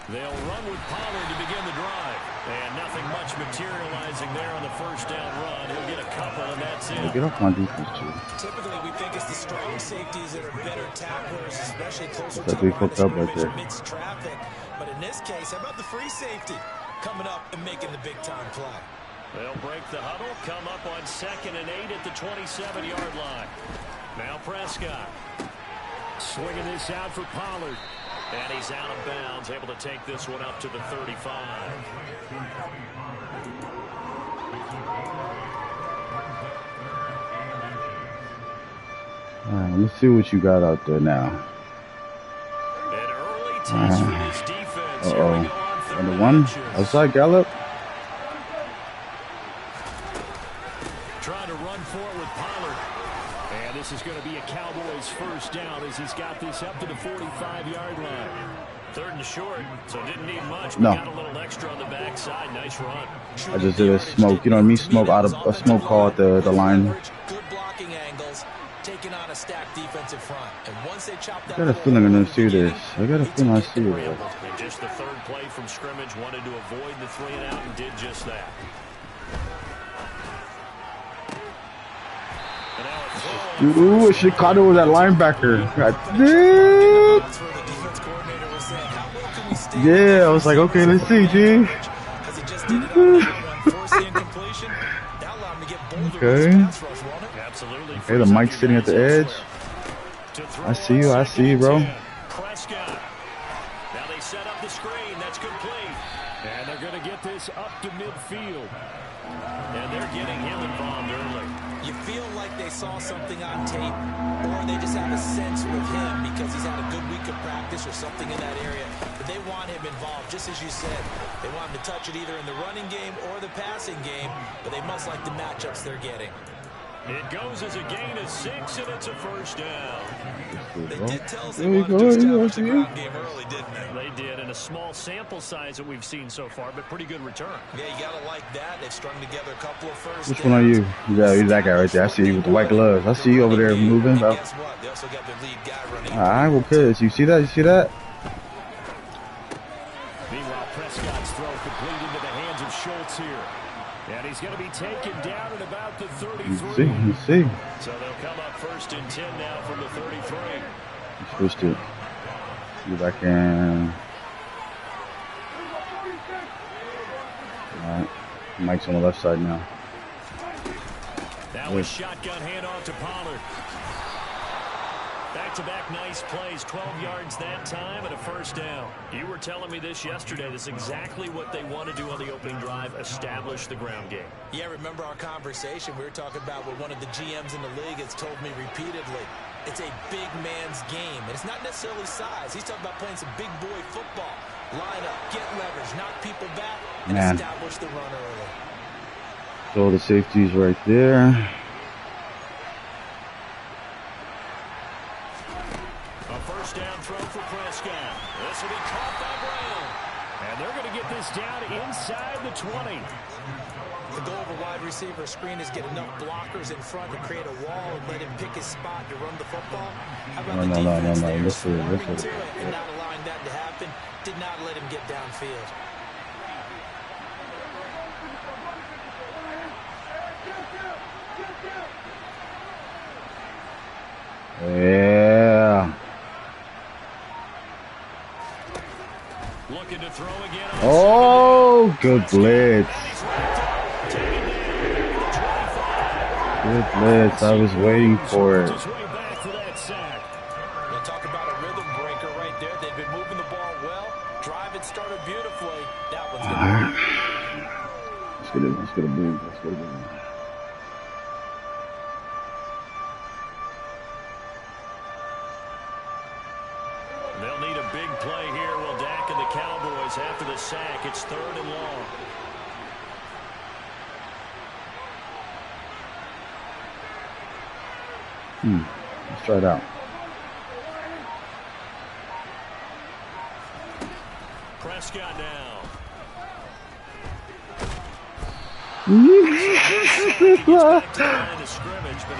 They'll run with Pollard to begin the drive. And nothing much materializing there on the first down run. He'll get a couple, and that's it. Get off my defense, too. Typically, we think it's the strong safeties that are better tacklers, especially closer to the line of scrimmage amidst traffic. But in this case, how about the free safety coming up and making the big-time play? They'll break the huddle, come up on 2nd and 8 at the 27-yard line. Now Prescott. Swinging this out for Pollard. And he's out of bounds, able to take this one up to the 35. All right, let's see what you got out there now. An early test for this defense. Uh-oh. On the one, outside Gallup. Trying to run forward with Pollard. And this is going to be a Cowboys first down as he's got this up to the 45-yard line. 3rd and short, so didn't need much. No. Got a little extra on the backside. Nice run. I just did a smoke. You know what I mean? Smoke out of a smoke call at the line. Good blocking angles, taking on a stacked defensive front. And once they chop that, I got a feeling I'm gonna see this. I got a feeling I see it. And just the 3rd play from scrimmage, wanted to avoid the 3 and out and did just that. Ooh, Chicago with that linebacker. God damn. Yeah, I was like, okay, let's see, G. Okay. Okay, the mic's sitting at the edge. I see you, bro. Prescott. Now they set up the screen. That's complete. And they're going to get this up to midfield. And they're getting him involved early. You feel like they saw something on tape, or they just have a sense with him because he's had a good week of practice or something in that area. But they want him involved, just as you said. They want him to touch it either in the running game or the passing game, but they must like the matchups they're getting. It goes as a gain of 6, and it's a first down. They did tell us they wanted to establish the ground game early, didn't they? They did, in a small sample size that we've seen so far, but pretty good return. Yeah, you got to like that. They've strung together a couple of first Which one are you? Yeah, you're that guy right there. I see you with the white gloves. I see you over there moving, bro. Guess what? They also got their lead guy running. All right, well, Piz, you see that? You see that? Meanwhile, Prescott's throw complete into the hands of Schultz here. And he's going to be taken down at about the 33. You see. So they'll come up 1st and 10 now from the 33. You switched it. Get back in. All right. Mike's on the left side now. That was shotgun handoff to Pollard. Back-to-back nice plays, 12 yards that time and a first down. You were telling me this yesterday. This is exactly what they want to do on the opening drive, establish the ground game. Yeah, remember our conversation? We were talking about what one of the GMs in the league has told me repeatedly. It's a big man's game, and it's not necessarily size. He's talking about playing some big boy football. Line up, get leverage, knock people back, and establish the run early. So the safety's right there. A first down throw for Prescott. This will be caught by Brown. And they're going to get this down inside the 20. The goal of a wide receiver screen is get enough blockers in front to create a wall and let him pick his spot to run the football. How about the defense there? Swarming to it and not allowing that to happen. Did not let him get downfield. Yeah. Looking to throw again. Oh, good blitz. Good blitz. I was waiting for it. We'll talk about a rhythm breaker right there. They've been moving the ball well. Drive had started beautifully. That one's good. Let's get a move. Let's get a move. They'll need a big play here. Will Dak and the Cowboys after the sack. It's 3rd and long. Let's try it out. Prescott now.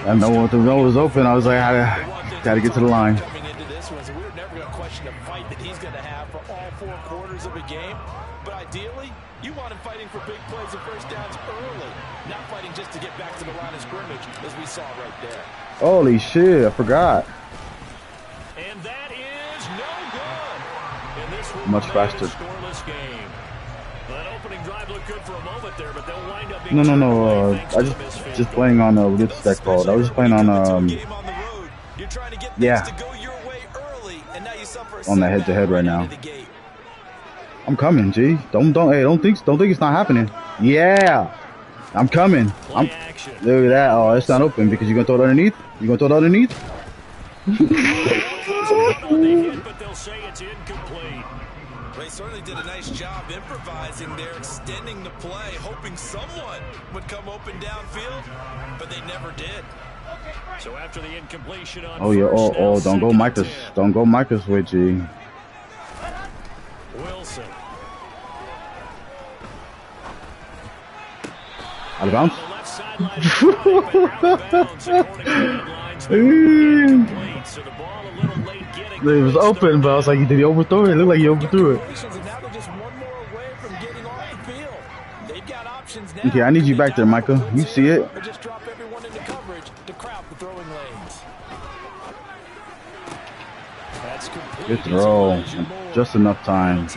I know what the road was open. I was like, I gotta get to the line. Coming into this one, so we're never going to question the fight that he's going to have for all 4 quarters of a game. But ideally, you want him fighting for big plays and first downs early, not fighting just to get back to the line of scrimmage, as we saw right there. Holy shit, I forgot. And that is no good. And this will Much faster. Scoreless game. That opening drive looked good for a moment there, but they'll wind up No. I just playing on what's that called? I was just playing on You're trying to get yeah. things to go your way early, and now you on that head-to-head right now. I'm coming, G. Don't think it's not happening. Yeah, I'm coming. Look at that. Oh, it's not open because you're gonna throw it underneath. You gonna throw it underneath? But they'll say it's incomplete. They certainly did a nice job improvising there, extending the play, hoping someone would come open downfield, but they never did. So after the incompletion on oh yeah, don't go Micah's. Don't go Micah's way, G. Wilson. Out of bounds. It was open, but I was like, did he overthrow it? It looked like he overthrew it. Okay, I need you back there, Micah. You see it? Just drop everyone into coverage to crowd the throwing lanes. Good throw. Just enough time.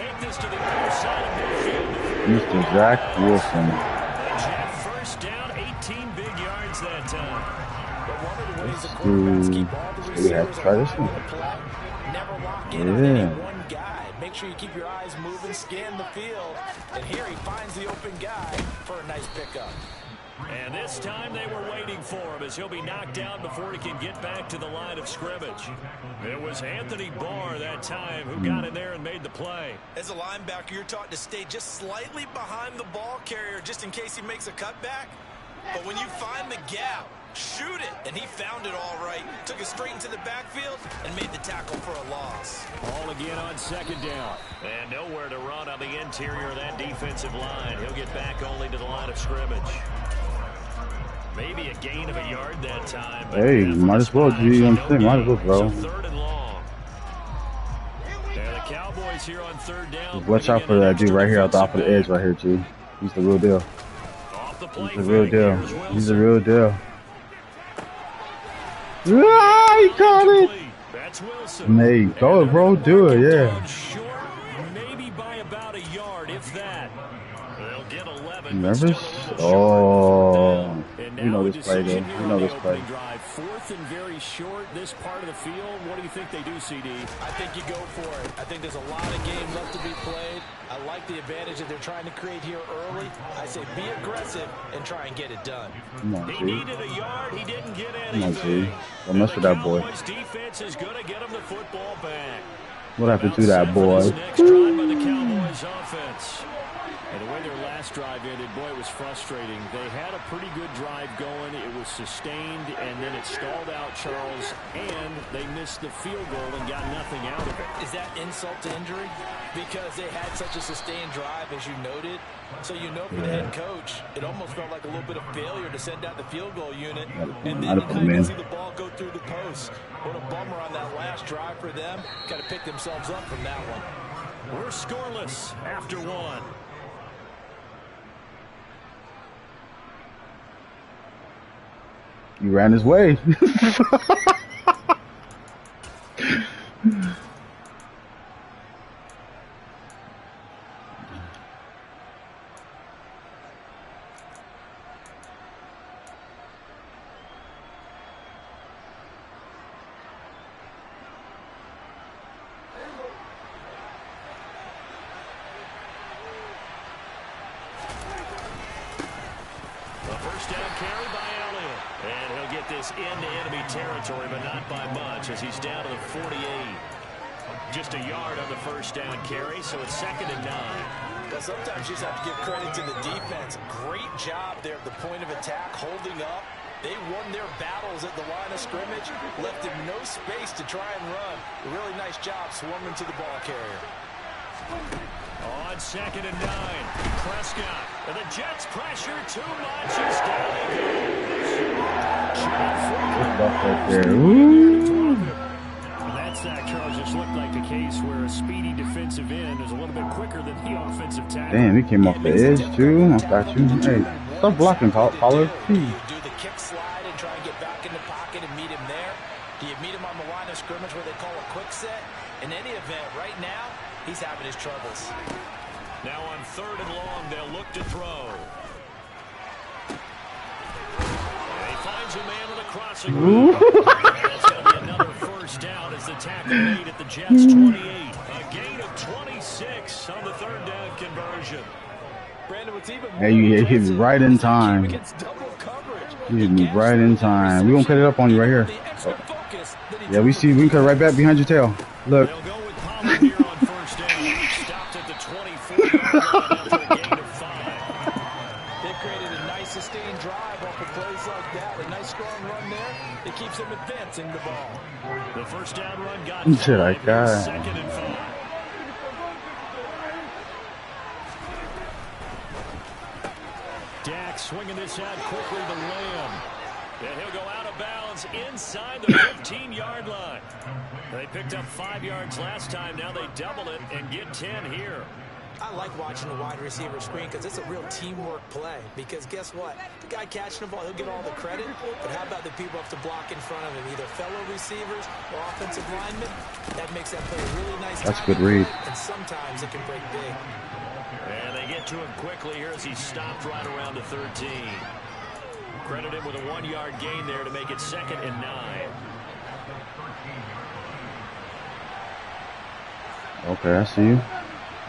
Mr. Zach Wilson. First down, 18 big yards that time. We have to try this one. Never lock in on any one guy. Make sure you keep your eyes moving, scan the field, and here he finds the open guy for a nice pickup. And this time they were waiting for him as he'll be knocked down before he can get back to the line of scrimmage. It was Anthony Barr that time who got in there and made the play. As a linebacker, you're taught to stay just slightly behind the ball carrier just in case he makes a cutback. But when you find the gap, shoot it. And he found it all right. Took it straight into the backfield and made the tackle for a loss. All again on second down. And nowhere to run on the interior of that defensive line. He'll get back only to the line of scrimmage. Maybe a gain of a yard that time. Hey, might as well, G. I'm saying, might as well, bro. So third and long. Yeah, the Cowboys here on third down. Just watch out for that dude right here at the top of the edge right here, G. He's the real deal. He's the real deal. He's the real deal. Ah, he caught it. Hey, go, bro. Do it, yeah. Maybe by about a yard, if that. They'll get 11. Nervous? Oh, we know this play, though. We know this play. Fourth and very short, this part of the field. What do you think they do, CD? I think you go for it. I think there's a lot of game left to be played. I like the advantage that they're trying to create here early. I say be aggressive and try and get it done. Come on, he needed a yard. He didn't get anything. Come on, G. Don't mess with that boy. Defense is going to get him the football back. What happened to that boy? Next drive by the Cowboys offense. And the way their last drive ended, boy, it was frustrating. They had a pretty good drive going. It was sustained, and then it stalled out, Charles, and they missed the field goal and got nothing out of it. Is that insult to injury? Because they had such a sustained drive, as you noted. So you know for the head coach, it almost felt like a little bit of failure to send out the field goal unit. And then you couldn't see the ball go through the post. What a bummer on that last drive for them. Got to pick themselves up from that one. We're scoreless after one. You ran his way. Into enemy territory, but not by much as he's down to the 48. Just a yard on the first down carry, so it's 2nd and 9. Well, sometimes you just have to give credit to the defense. Great job there at the point of attack, holding up. They won their battles at the line of scrimmage, left them no space to try and run. A really nice job swarming to the ball carrier. On 2nd and 9, Prescott. And the Jets pressure too much. He's down he goes. That sack, Charles, just looked like a case where a speedy defensive end is a little bit quicker than the offensive tackle. Damn, he came off the edge, too. I got you. Hey, stop blocking, Pollard. Do the kick slide and try and get back in the pocket and meet him there? Do you meet him on the line of scrimmage where they call a quick set? In any event, right now, he's having his troubles. Now on 3rd and long, they'll look to throw. And he finds a man with a crossing route. That's going to be another first down as the tackle made at the Jets' 28. A gain of 26 on the third down conversion. Hey, you hit me right in time. You hit me right in time. We're going to cut it up on you right here. Oh. Yeah, we can cut right back behind your tail. Look. They'll go with Pollard here on first down. Stopped at the 24-yard line after a gain of 5. They've created a nice sustained drive off of plays like that. A nice strong run there. It keeps them advancing the ball. The first down run got Shit, I got. second and 5. Dak swinging this out quickly to Lamb. And he'll go out of bounds inside the 15-yard line. They picked up 5 yards last time. Now they double it and get 10 here. I like watching the wide receiver screen because it's a real teamwork play. Because guess what? The guy catching the ball, he'll get all the credit. But how about the people have to block in front of him, either fellow receivers or offensive linemen? That makes that play a really nice. That's a good read. And sometimes it can break big. And they get to him quickly here as he stopped right around the 13. Credit him with a 1-yard gain there to make it 2nd and 9. Okay, I see you.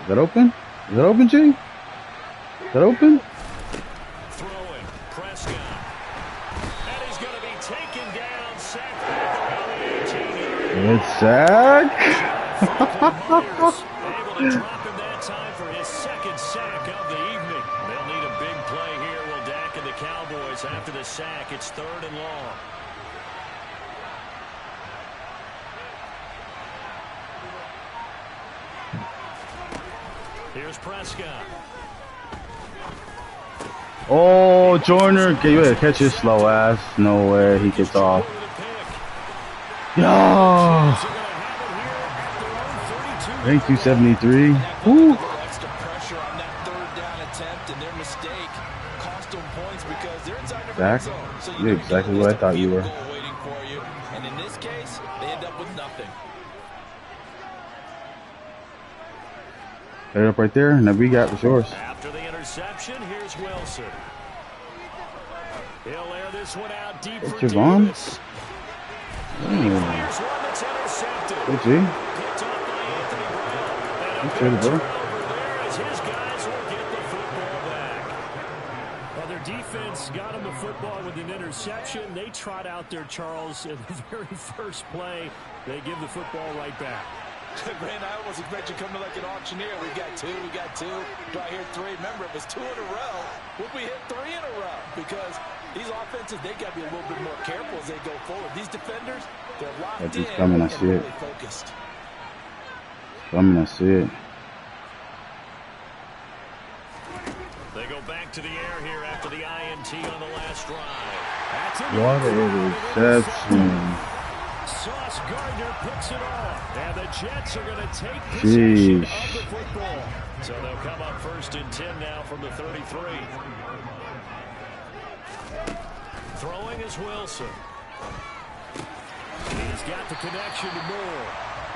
Is that open? Is that open, G? Is that open? Throwing, Prescott. And he's going to be taken down, sacked around the 18-yard. Good sack. Able to drop him that time for his 2nd sack of the evening. They'll need a big play here. Will Dak and the Cowboys after the sack. It's 3rd and long. Here's Prescott. Oh, Joyner. Okay, you better catch his slow ass. No way. He gets off. Yeah. Thank you, 73. Woo. Extra pressure on that 3rd down attempt, and their mistake cost them points because they're inside the red Zach, zone. So you're exactly what I thought you were. Waiting for you. And in this case, they end up with nothing. Cut it up right there, and that we got was yours. After the interception, here's Wilson. He'll air this one out deep for Javon. Davis. He fires one that's intercepted. Good G. Picked off by Anthony Brown. And a Good, big bro. turnover there as his guys will get the football back. Well, their defense got him the football with an interception. They trot out there, Charles, in the very first play. They give the football right back. Brandon, I almost expect you to come to like an auctioneer. We got two. Do I hear 3? Remember, if it's 2 in a row, would we hit 3 in a row? Because these offenses, they got to be a little bit more careful as they go forward. These defenders, they're locked in coming, I and see it. really focused. Coming, I see it. They go back to the air here after the INT on the last drive. That's What an interception. Sauce Gardner picks it off, and the Jets are going to take possession of the football. So they'll come up 1st and 10 now from the 33. Throwing is Wilson. He's got the connection to Moore.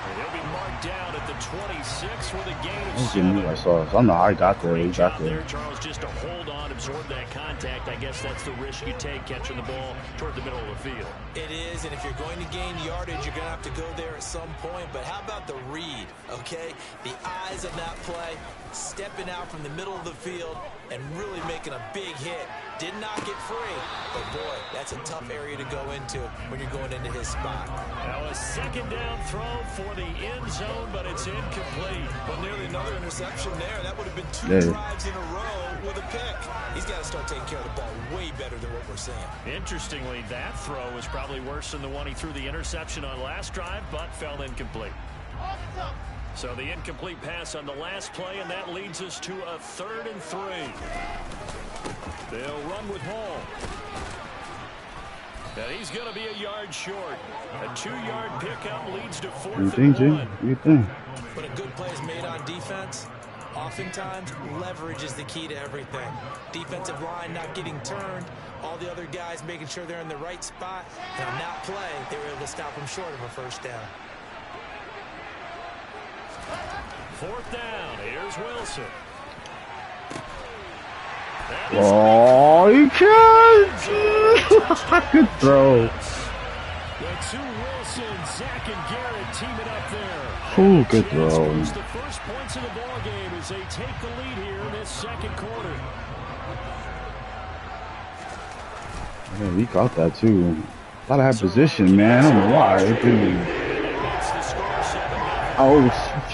And he'll be marked down at the 26 with a gain of 7. I saw. I don't know how I got there. He got There, there. Charles, just to hold on, absorb that contact. I guess that's the risk you take catching the ball toward the middle of the field. It is, and if you're going to gain yardage, you're going to have to go there at some point. But how about the read, okay? The eyes of that play, stepping out from the middle of the field and really making a big hit. Did not get free, but boy, that's a tough area to go into when you're going into his spot. Now a 2nd down throw for the end zone, but it's incomplete. Well, nearly another interception there. That would have been 2 drives in a row with a pick. He's got to start taking care of the ball way better than what we're seeing. Interestingly, that throw was probably worse than the one he threw the interception on last drive, but fell incomplete. So the incomplete pass on the last play, and that leads us to a 3rd and 3. They'll run with Hall. And he's going to be a yard short. A 2-yard pickup leads to 4th and 1. What do you think? When a good play is made on defense, oftentimes leverage is the key to everything. Defensive line not getting turned, all the other guys making sure they're in the right spot. And on that play, they were able to stop him short of a 1st down. 4th down. Here's Wilson. Oh, you can't! Good throw. two Wilson, Zach and Garrett teaming up there. Ooh, good throw. The first points of the ball game as they take the lead here in this second quarter. Yeah, we got that too. Thought I had position, man. I don't know why.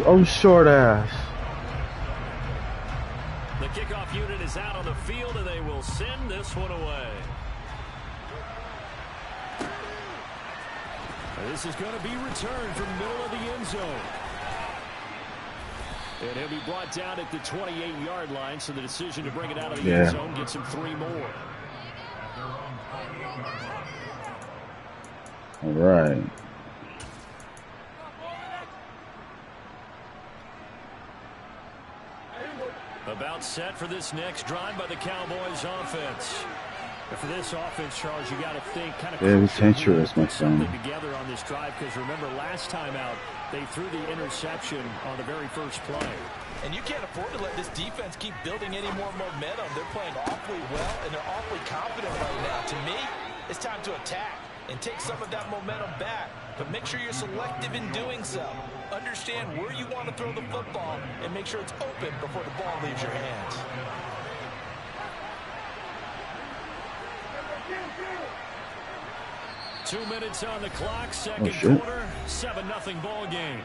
Oh, short ass. The kickoff unit is out on the field, and they will send this one away. This is going to be returned from the middle of the end zone. And he'll be brought down at the 28-yard line, so the decision to bring it out of the end zone gets him 3 more. All right. About set for this next drive by the Cowboys offense. For this offense, Charles, you got to think kind of very tensurous, my son. Together on this drive, because remember last time out they threw the interception on the very first play. And you can't afford to let this defense keep building any more momentum. They're playing awfully well, and they're awfully confident right now. To me, it's time to attack and take some of that momentum back. But make sure you're selective in doing so. Understand where you want to throw the football and make sure it's open before the ball leaves your hands. Two minutes on the clock, second quarter, 7-0 ball game.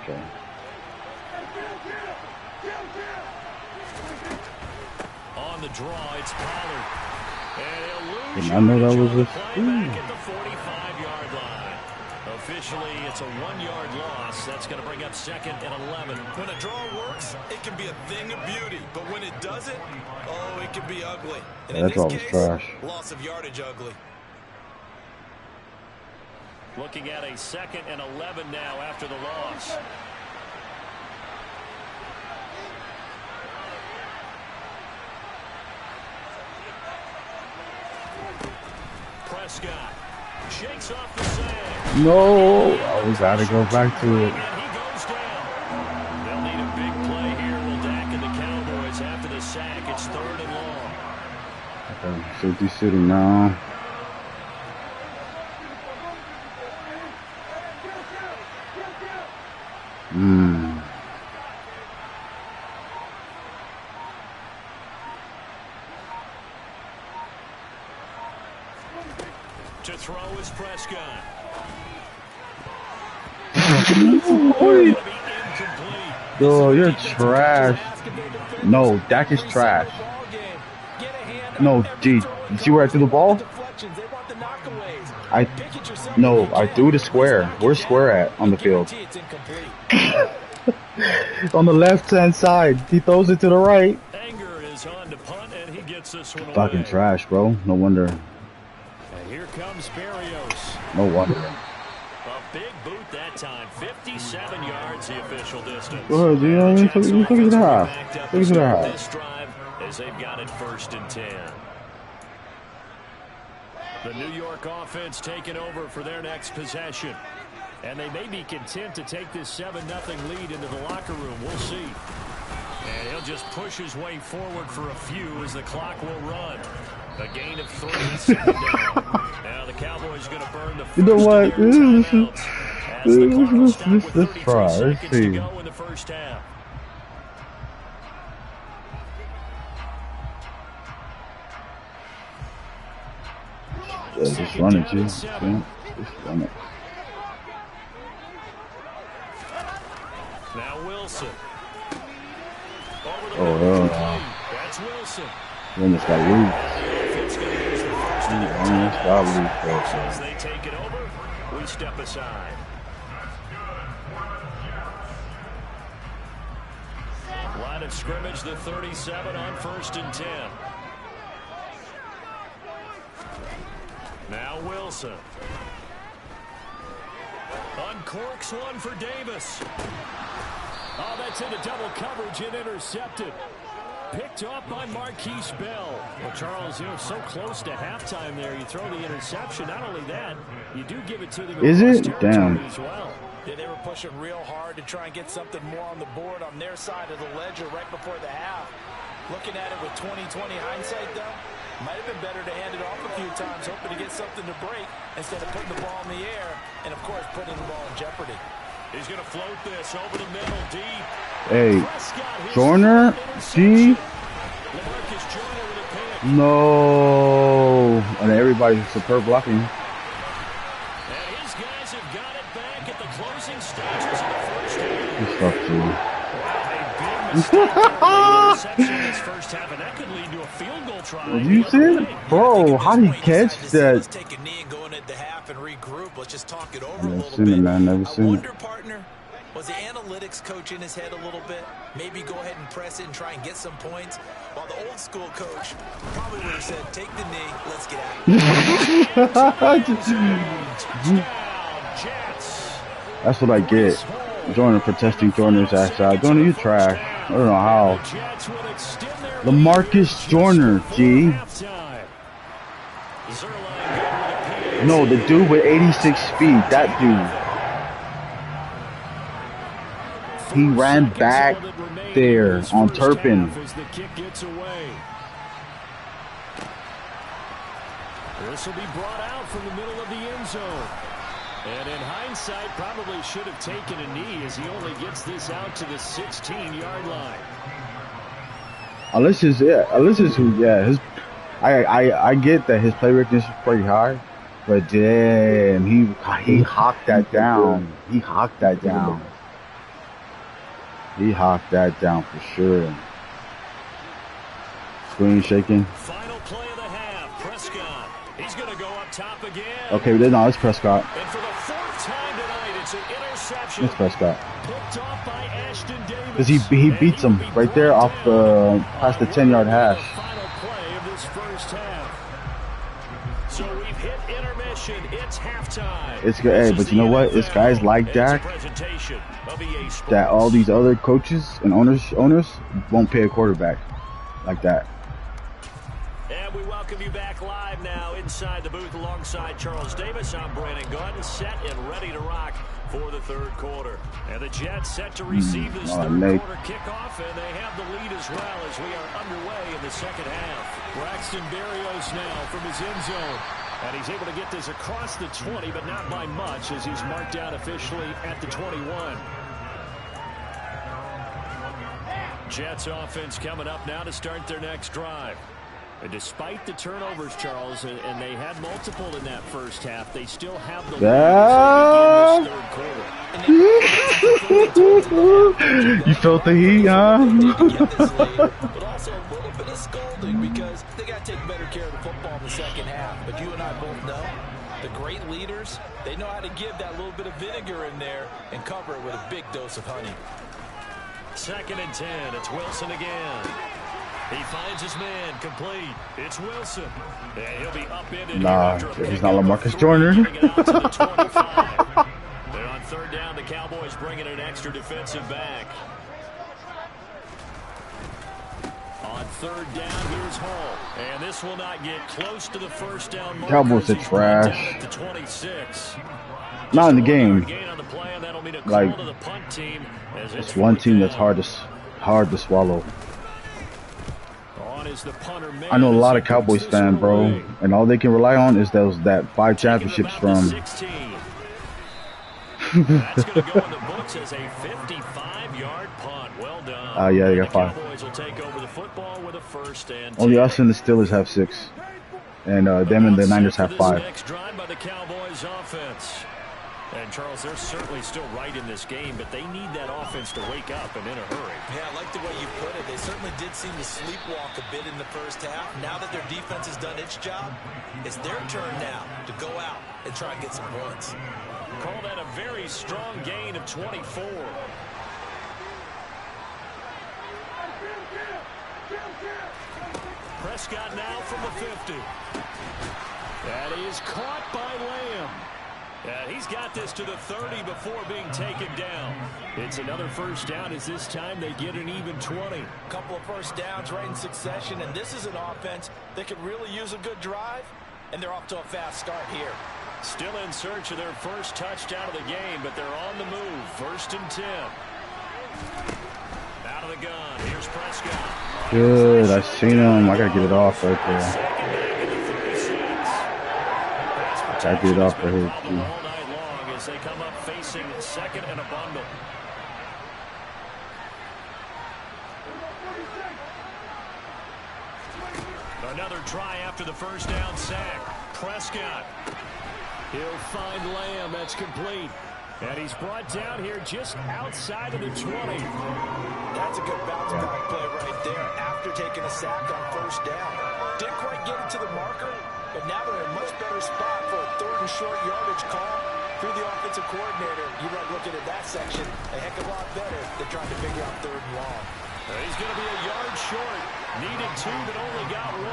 Okay. On the draw, it's Pollard. And I know that was a play back at the 45-yard line. Officially, it's a 1-yard loss. That's going to bring up second and 11. When a draw works, it can be a thing of beauty. But when it doesn't, oh, it can be ugly. And in this case, trash. Loss of yardage ugly. Looking at a second and 11 now after the loss. Prescott shakes off the sand. No, I was got to go back to it. And he goes down. They'll need a big play here. Will Dak and the Cowboys after the sack. It's 3rd and long. Okay, safety sitting now. To throw is Prescott. Oh, you're trash. No, Dak is trash. No, G, you see where I threw the ball? I threw the square. Where's square at on the field? On the left-hand side. He throws it to the right. Anger is on to punt, and he gets this one away. Fucking trash, bro. No wonder. And here comes Barrios. No wonder. A big boot that time. 57 yards the official distance. Go ahead, you know what I mean? Look at that. Look at that. This drive as they've got it 1st and 10. The New York offense taking over for their next possession. And they may be content to take this 7-0 lead into the locker room. We'll see. And he'll just push his way forward for a few as the clock will run. A gain of 3, 2nd down. Now the Cowboys going to burn the first. You know what? Let's try. Let's see. To go in the first half. Yeah, just run it, G. Just run it. Now Wilson. Oh, hell no. That's Wilson. You almost got loose. You almost got loose, As they take it over, we step aside. Line of scrimmage, the 37 on 1st and 10. Now Wilson. Uncorks one for Davis. Oh, that's into double coverage and intercepted. Picked off by Marquise Bell. Well, Charles, you know, so close to halftime there. You throw the interception. Not only that, you do give it to them. Is it? Damn. As well. Yeah, they were pushing real hard to try and get something more on the board on their side of the ledger right before the half. Looking at it with 20/20 hindsight, though, might have been better to hand it off a few times, hoping to get something to break instead of putting the ball in the air and, of course, putting the ball in jeopardy. He's going to float this over the middle deep. Hey, Joyner, G. No. And everybody's superb blocking. And his guys have got it back at the closing stages of the first half. Good stuff, G. Did you see it? Bro, how did he catch that? Let's take a knee and go into the half and regroup. Let's just talk it over a little seen bit. it, man. Never seen I wonder, it. partner, was the analytics coach in his head a little bit? Maybe go ahead and press it and try and get some points. While the old school coach probably would have said, take the knee, let's get out. That's what I get. Joyner protesting Joyner's ass out. Joyner, you trash. I don't know how. LaMarcus Joyner, G. No, the dude with 86 speed. That dude. He ran back there on Turpin. This will be brought out from the middle of the end zone. And in hindsight, probably should have taken a knee as he only gets this out to the 16-yard line. Unless I get that his play recognition is pretty high, but damn, he hawked that down. He hawked that down. He hawked that down for sure. Screen shaking. Final play of the half. Prescott. He's going to go up top again. Okay, no, it's Prescott. And for the fourth time tonight, it's an interception. It's Prescott. Picked off by Ashton Davis. Because he beats him right there off the past the 10-yard hash. Final play of this first half. So we've hit intermission. It's halftime. It's good. Hey, but you know what? It's guys like Dak that all these other coaches and owners won't pay a quarterback like that. And we welcome you back live now inside the booth alongside Charles Davis. I'm Brandon Gordon, set and ready to rock for the third quarter. And the Jets set to receive this third quarter kickoff, and they have the lead as well as we are underway in the second half. Braxton Berrios now from his end zone. And he's able to get this across the 20, but not by much as he's marked down officially at the 21. Jets offense coming up now to start their next drive. And despite the turnovers, Charles, and they had multiple in that first half, they still have the lead this third quarter. You felt the heat, huh? But also a little bit of scolding because they got to take better care of the football in the second half. But you and I both know the great leaders, they know how to give that little bit of vinegar in there and cover it with a big dose of honey. 2nd and 10. It's Wilson again. He finds his man complete. It's Wilson. And he'll be upended. Nah, he's not LaMarcus Joyner. And on third down, the Cowboys bringing an extra defensive back. On third down, here's Hall. And this will not get close to the first down mark. Cowboys are trash. To 26. Not in the game. Like, it's one team that's hard to swallow. I know a lot of Cowboys fans, bro, and all they can rely on is that 5 championships from. That's going to go in the books as a 55-yard punt. Well done. Yeah, they got 5. Cowboys will take over the football with a 1st and 10. Only us and the Steelers have 6, and them and the Niners have 5. Next drive by the Cowboys offense. And, Charles, they're certainly still right in this game, but they need that offense to wake up and in a hurry. Yeah, I like the way you put it. They certainly did seem to sleepwalk a bit in the first half. Now that their defense has done its job, it's their turn now to go out and try and get some points. Call that a very strong gain of 24. Prescott now from the 50. That is caught by Lamb. He's got this to the 30 before being taken down. It's another first down as this time they get an even 20. A couple of first downs right in succession, and this is an offense that could really use a good drive, and they're off to a fast start here. Still in search of their first touchdown of the game, but they're on the move. 1st and 10. Out of the gun. Here's Prescott. Good. I seen him. I gotta get it off right there. Gotta get it off right here. All night long as they come up facing 2nd and a bundle. Another try after the first down sack. Prescott. He'll find Lamb. That's complete. And he's brought down here just outside of the 20. That's a good bounce-back play right there after taking a sack on 1st down. Didn't quite get it to the marker, but now they're in a much better spot for a 3rd and short yardage call through the offensive coordinator. You like looking at that section a heck of a lot better than trying to figure out 3rd and long. He's going to be a yard short. Needed 2, but only got 1.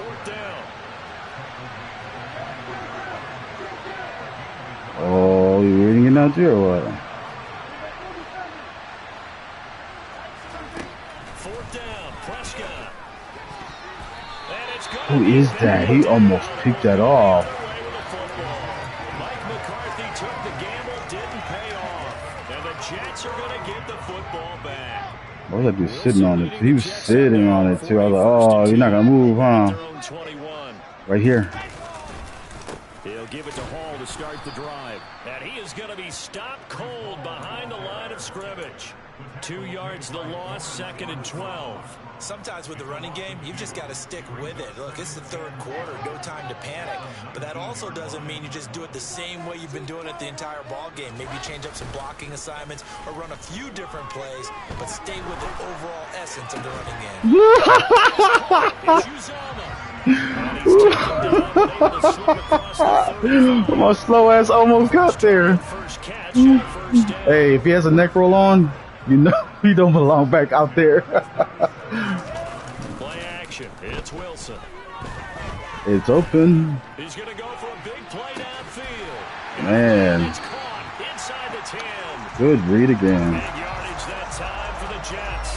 4th down. Oh, you reading it out there or what? 4th down, Prescott. And it's Who is that? He almost picked that off. Mike McCarthy took the gamble, didn't pay off. And the Jets are going to get the football back. I was like, he was sitting on it. He was sitting on it too. I was like, oh, you're not gonna move, huh? Right here. He'll give it to Hall to start the drive. And he is going to be stopped cold behind the line of scrimmage. 2 yards the loss, 2nd and 12. Sometimes with the running game, you've just got to stick with it. Look, it's the 3rd quarter, no time to panic. But that also doesn't mean you just do it the same way you've been doing it the entire ball game. Maybe change up some blocking assignments or run a few different plays, but stay with the overall essence of the running game. My slow ass almost got there. Hey, if he has a neck roll on, you know he don't belong back out there. Play action. It's Wilson. It's open. He's going to go for a big play downfield. Man. It's caught inside the 10. Good read again. And yardage that time for the Jets.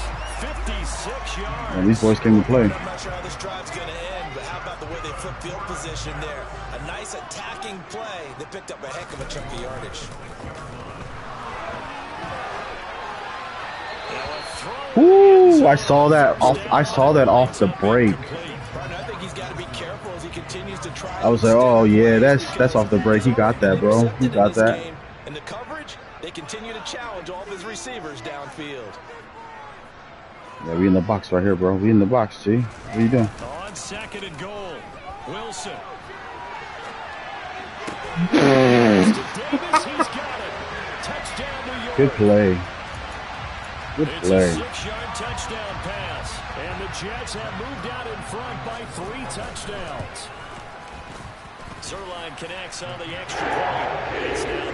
56 yards. And these boys came to play. I'm not sure how this drive's going to end, but how about the way they flip field position there? A nice attacking play that picked up a heck of a chunk of yardage. Ooh, I saw that off the break. I was like, oh yeah, that's off the break. He got that, bro. He got that. And the coverage, they continue to challenge all of his receivers downfield. Yeah, we in the box right here, bro. We in the box, G. What are you doing? On 2nd and goal, Wilson. Good play. Good play. It's a 6-yard touchdown pass, and the Jets have moved out in front by 3 touchdowns. Zerline connects on the extra point. It's now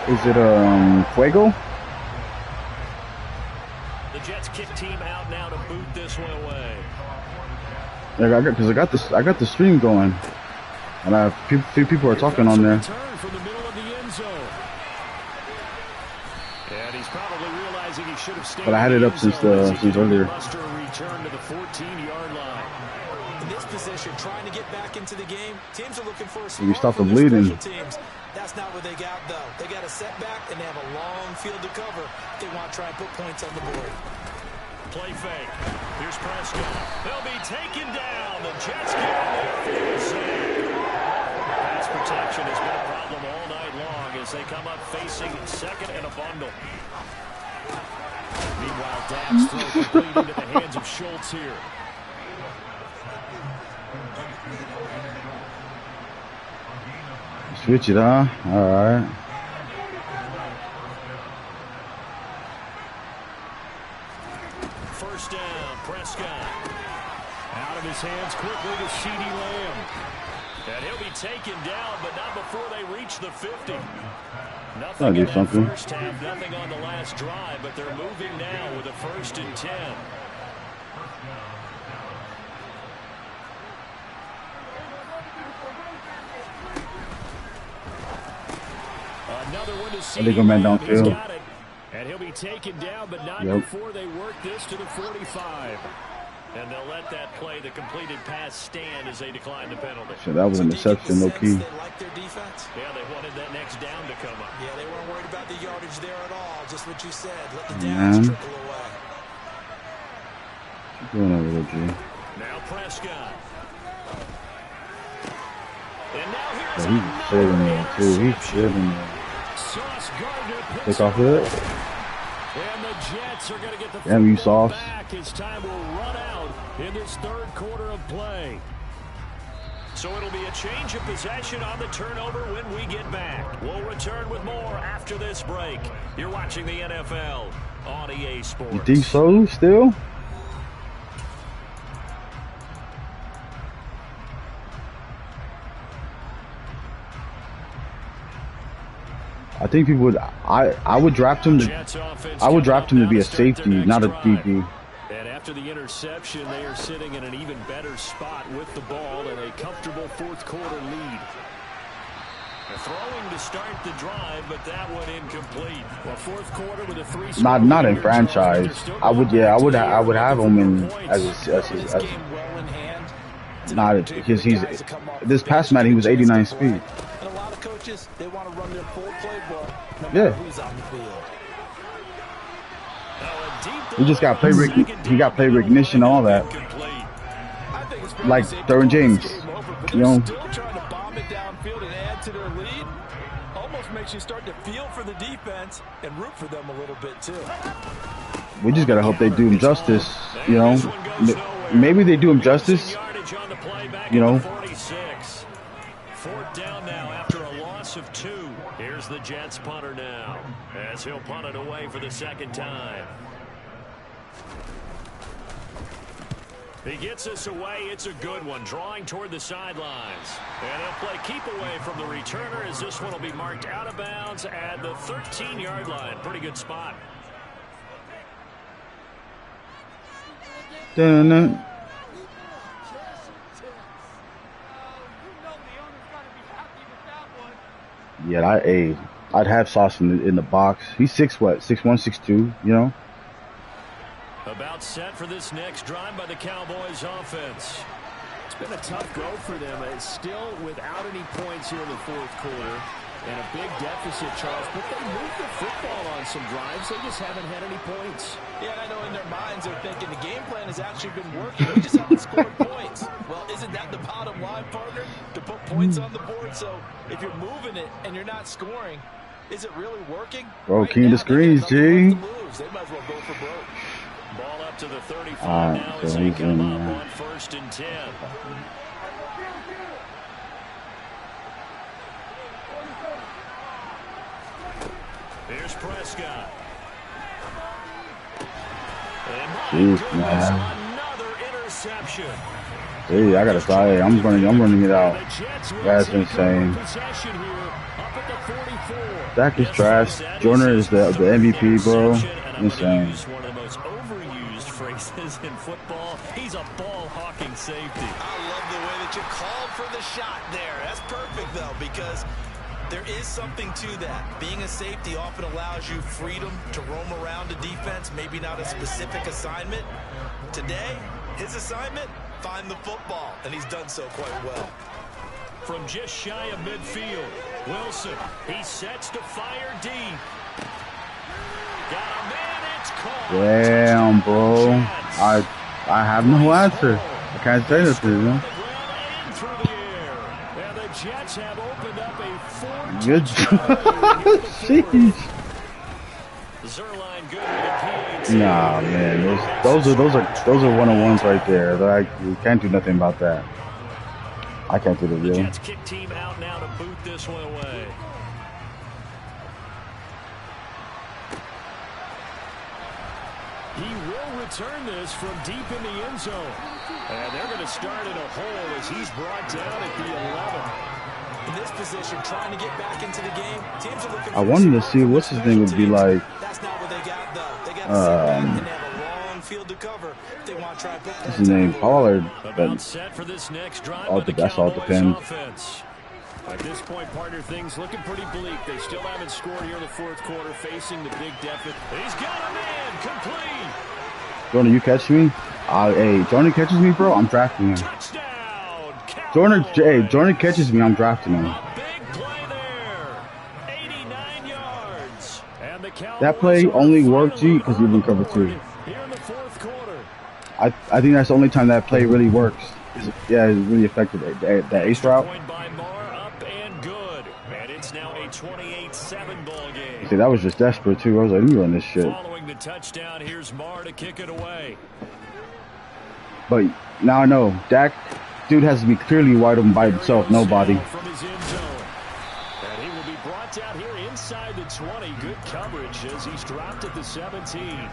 21-0. Is it Fuego? The Jets kick team out now to boot this one away. Yeah, I got the stream going, and a few people are talking on there. From the middle of the end zone. And he's probably realizing he should have stayed. But I had it up since earlier. Return to the 14-yard line. In this position, trying to get back into the game, teams are looking for a You stop the bleeding. teams. That's not what they got, though. They got a setback, and they have a long field to cover if they want to try and put points on the board. Play fake. Here's Prescott. They'll be taken down. The Jets get in there for the sack. Pass protection has been a problem all night long as they come up facing 2nd and a bundle. Meanwhile, Dak's throw complete into the hands of Schultz here. Switch it, huh? All right. First down, Prescott. Out of his hands quickly to CeeDee Lamb. And he'll be taken down, but not before they reach the 50. Nothing in that first half, nothing on the last drive, but they're moving now with a 1st and 10. Another one to CeeDee Lamb. He's got it. And he'll be taken down, but not before they work this to the 45. And they'll let that play, the completed pass, stand as they decline the penalty. So that was an interception, no key. They like their defense? Yeah, they wanted that next down to come up. Yeah, they weren't worried about the yardage there at all. Just what you said. Let the downs trickle away. What's going on with G? Now Prescott. And now he's sitting there, too. He's sitting there. Take off of it. And the Jets are going to get the damn, you Sauce. Back. His time will run out in this third quarter of play. So it'll be a change of possession on the turnover when we get back. We'll return with more after this break. You're watching the NFL on EA Sports. You think so still? I think people would. I would draft him to. I would draft him to be a safety, not a DB. And after the interception, they are sitting in an even better spot with the ball and a comfortable fourth quarter lead. They're throwing to start the drive, but that one incomplete. Well, fourth quarter with a 3-score. Not in franchise. I would. Yeah, I would have him in as not because he's this past Madden he was 89 speed. Coaches, they want to run their full playbook no matter who's on the field. He just got play recognition, all that. Like Derwin James, you know. Still trying to bomb it downfield and add to their lead. Almost makes you start to feel for the defense and root for them a little bit too. We just gotta hope they do him justice, you know. Maybe they do him justice, you know. Fourth down now after a loss of 2. Here's the Jets punter now as he'll punt it away for the second time. He gets us away. It's a good one, drawing toward the sidelines. And he'll play keep away from the returner as this one will be marked out of bounds at the 13-yard line. Pretty good spot. Dun-dun. Yeah, I'd have Sauce in the box. He's 6'1", 6'2", you know. About set for this next drive by the Cowboys offense. It's been a tough go for them. It's still without any points here in the fourth quarter. And a big deficit, Charles. But they moved the football on some drives. They just haven't had any points. Yeah, and I know in their minds they're thinking the game plan has actually been working. We just haven't scored points. Well, isn't that the bottom line, partner? To put points on the board. So if you're moving it and you're not scoring, is it really working? Bro, right king of the screens, G. They might as well go for broke. Ball up to the 35 now as they come up on 1st and 10. Here's Prescott. Jeez, man. Another interception. Hey, I gotta say, I'm running it out. That's insane. Dak is trash. Joyner is the MVP, bro. Insane. One of the most overused phrases in football. He's a ball-hawking safety. I love the way that you called for the shot there. That's perfect, though, because there is something to that. Being a safety often allows you freedom to roam around a defense, maybe not a specific assignment. Today, his assignment, find the football, and he's done so quite well. From just shy of midfield, Wilson, he sets to fire deep. Got a man, it's caught. Damn, bro. I have no answer. I can't say that to you. Jets have opened up a 4-2. Good job. Jeez. Zerline good with a PAT. Nah, man. Those are one-on-ones right there. You can't do nothing about that. I can't do the real. The Jets kick team out now to boot this one away. He will return this from deep in the end zone. And they're going to start in a hole as he's brought down at the 11. In this position, trying to get back into the game. Teams are looking. I wanted to see what's his name would be like. That's not what they got, though. They got to and they have a long field to cover if they want to try and put what's his name? Pollard. About set for this next drive. That's all depends. Offense. At this point, partner, things looking pretty bleak. They still haven't scored here in the fourth quarter, facing the big deficit. He's got a man complete. Jordan, you catch me? Hey, Jordan catches me, bro. I'm drafting him. Jordan catches me. I'm drafting him. That play only worked, G, because you've been cover 2. I think that's the only time that play really works. Yeah, it's really effective. That ace route. See, that was just desperate too. I was like, let me run this shit. Following the touchdown, here's Marr to kick it away. But now I know, Dak, dude has to be clearly wide open by himself, nobody. From his end zone. And he will be brought down here inside the 20. Good coverage as he's dropped at the 17.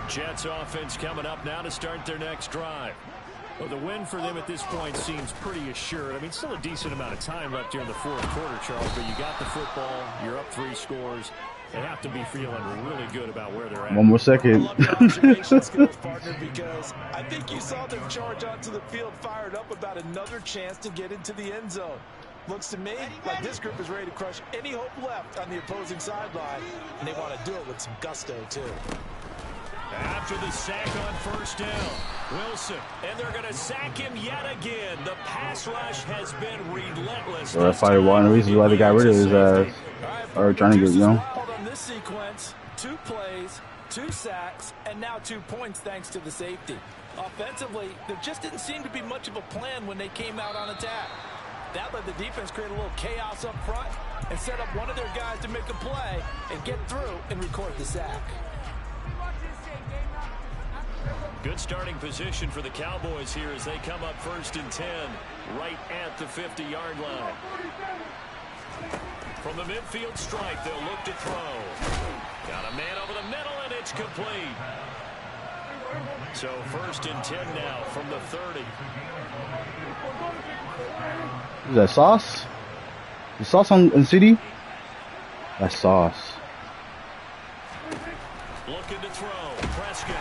Jets offense coming up now to start their next drive. Well, the win for them at this point seems pretty assured. I mean, still a decent amount of time left here in the fourth quarter, Charles, but you got the football, you're up 3 scores. They have to be feeling really good about where they're at. One more second. Partner, because I think you saw them charge onto the field, fired up about another chance to get into the end zone. Looks to me like this group is ready to crush any hope left on the opposing sideline, and they want to do it with some gusto, too. After the sack on first down, Wilson, and they're going to sack him yet again. The pass rush has been relentless. Well, that's probably one of the reasons why they got rid of his ass. Or trying to get, you know. On this sequence, 2 plays, 2 sacks, and now 2 points thanks to the safety. Offensively, there just didn't seem to be much of a plan when they came out on attack. That let the defense create a little chaos up front and set up one of their guys to make a play and get through and record the sack. Good starting position for the Cowboys here as they come up 1st and 10, right at the 50-yard line. From the midfield stripe, they'll look to throw. Got a man over the middle, and it's complete. So 1st and 10 now from the 30. Is that sauce? The sauce on CD? That's sauce. Looking to throw. Prescott.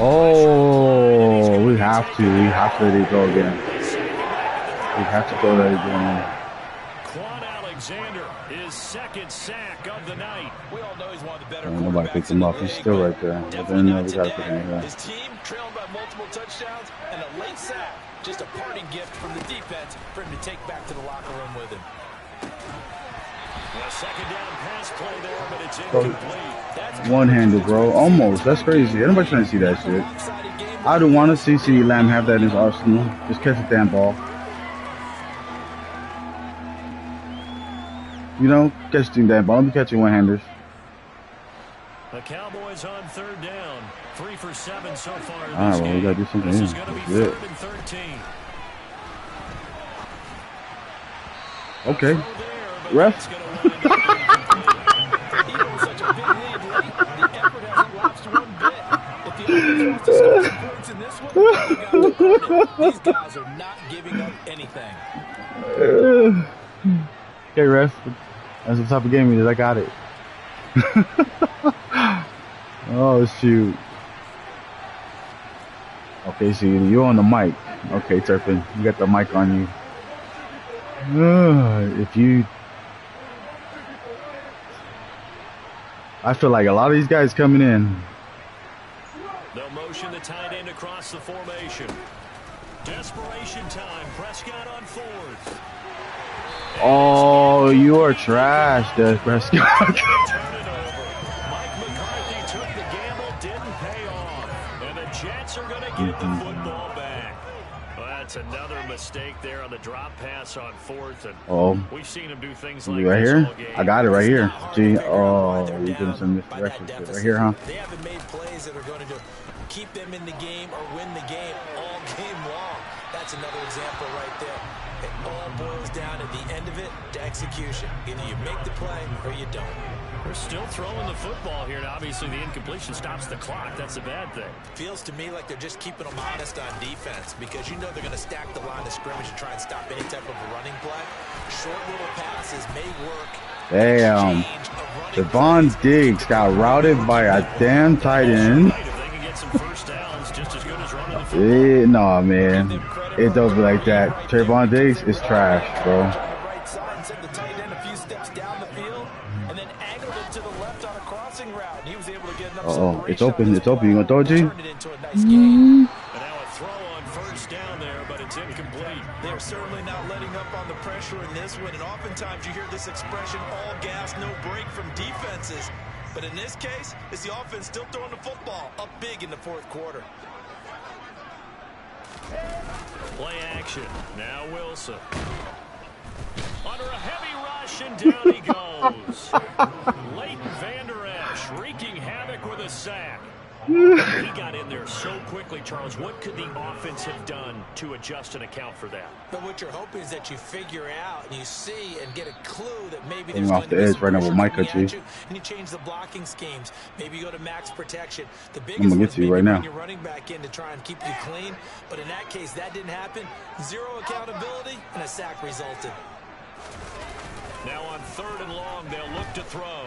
Oh, we have to let it go again. We have to go there again. Quan Alexander, his 2nd sack of the night. We all know he's one of the better. Nobody picked him up. He's still right there. But then we gotta put him here. His team trailed by multiple touchdowns and a late sack. Just a parting gift from the defense for him to take back to the locker room with him. A 2nd down pass play there, but it's incomplete. One-handed, bro. Almost. That's crazy. Nobody's trying to see that shit. I don't want to see CeeDee Lamb have that in his arsenal. Just catch the damn ball. You know, catch the damn ball. Don't be catching one-handers. The Cowboys on 3rd down. 3 for 7 so far in this well, game. We gotta do something This here. is going to be That's 3rd and 13. Okay. Ref. These guys are not giving up anything. Okay, ref. That's the type of game it is. I got it. Oh, shoot. Okay, see, you're on the mic. Okay, Turpin, you got the mic on you. I feel like a lot of these guys coming in. They'll motion the tight end across the formation. Desperation time. Prescott on 4th. Oh, you are trash, Des Prescott. Turn it over. Mike McCarthy took the gamble, didn't pay off. And the Jets are going to get the football back. Well, that's another mistake there on the drop pass on 4th. And we've seen him do things like right this here? all game. I got it right here. See, oh, you're doing some misdirection shit right here, huh? They haven't made plays that are going to keep them in the game or win the game all game long. That's another example right there. It all boils down at the end of it to execution. Either you make the play or you don't. They're still throwing the football here, and obviously the incompletion stops the clock. That's a bad thing. Feels to me like they're just keeping them honest on defense because you know they're going to stack the line of scrimmage and try and stop any type of a running play. Short little passes may work. Damn. Devon Diggs got routed by a damn tight end. No, man. It don't be like that. Trayvon Diggs is trash, bro. Right side and send the tight end a few steps down the field, and then and angled it to the left on a crossing route. He was able to get enough Oh, it's separation open. on this It's open. You play gonna throw it, G? to turn it into a nice game. And now a throw on first down there, but it's incomplete. They're certainly not letting up on the pressure in this one, and oftentimes you hear this expression, all gas, no break from defenses. But in this case, it's the offense still throwing the football up big in the fourth quarter. Play action. Now Wilson. Under a heavy rush, and down he goes. Leighton Vander Esch wreaking havoc with a sack. He got in there so quickly, Charles. What could the offense have done to adjust and account for that? But what you're hoping is that you figure out and you see and get a clue that maybe Getting there's off going to the be edge some right now with pressure Micah, coming at G. you, and you change the blocking schemes. Maybe you go to max protection. The I'm biggest gonna one get is to you maybe right now. bring your running back in to try and keep you clean. But in that case, that didn't happen. Zero accountability, and a sack resulted. Now on 3rd and long, they'll look to throw.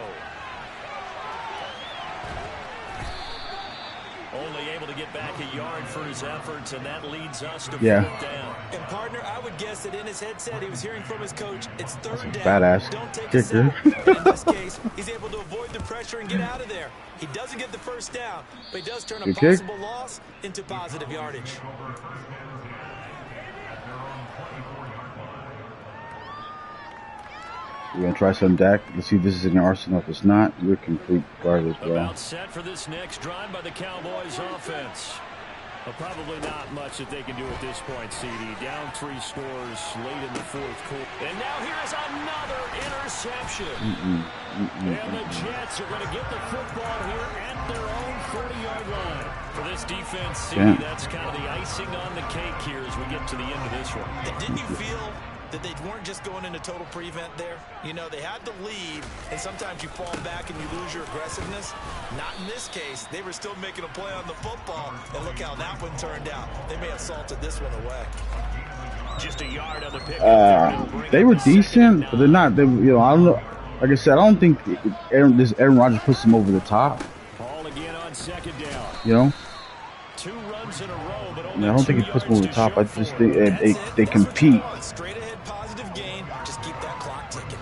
Only able to get back a yard for his efforts, and that leads us to 4th down. And partner, I would guess that in his headset, he was hearing from his coach, it's 3rd down. Badass Don't take a kicker. sack. But in this case, he's able to avoid the pressure and get out of there. He doesn't get the first down, but he does turn a Good kick. possible loss into positive yardage. We're gonna try some Dak. Let's see if this is in your arsenal. If it's not, you're complete garbage, bro. About set for this next drive by the Cowboys offense. Well, probably not much that they can do at this point, CD. Down 3 scores late in the 4th quarter. And now here's another interception. And the Jets are going to get the football here at their own 40-yard line. For this defense, CD, that's kind of the icing on the cake here as we get to the end of this one. And didn't you feel that they weren't just going into total prevent there? You know, they had the lead, and sometimes you fall back and you lose your aggressiveness. Not in this case. They were still making a play on the football, and look how that one turned out. They may have salted this one away. Just a yard on the pick. They were decent, but they're not. They, you know, I don't know. Like I said, I don't think Aaron Rodgers puts them over the top. Ball again on 2nd down. You know. 2 runs in a row, but only I don't think he puts them over the top. I just think they compete. Straight ahead, positive gain. Just keep that clock ticking.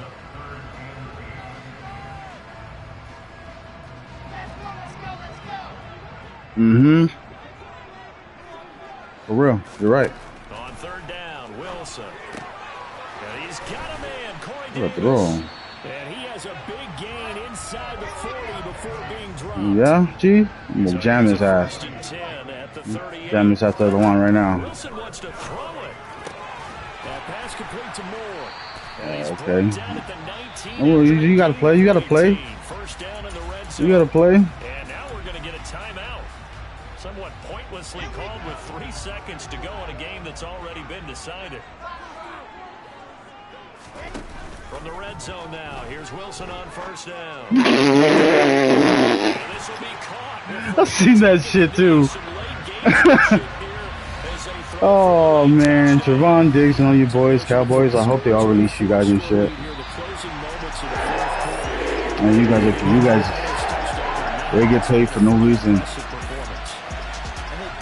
For real, you're right. On 3rd down, Wilson. And he's got a man, Corey What a Davis. throw. And he has a big gain inside the 40 before being dropped. Yeah, G. I'm gonna jam his ass. Jam his ass to the line right now. Wilson wants to throw it. That pass complete to Moore. And he's Okay. brought down at the 19. Oh, you gotta play. You gotta play. First down in the red zone. You gotta play. And now we're going to get a timeout. Somewhat pointlessly called with 3 seconds to go in a game that's already been decided. From the red zone now, here's Wilson on first down. And this will be caught. I've seen that shit too. Oh man, Trevon Diggs and all you boys, Cowboys. I hope they all release you guys and shit. And you guys, they get paid for no reason. And they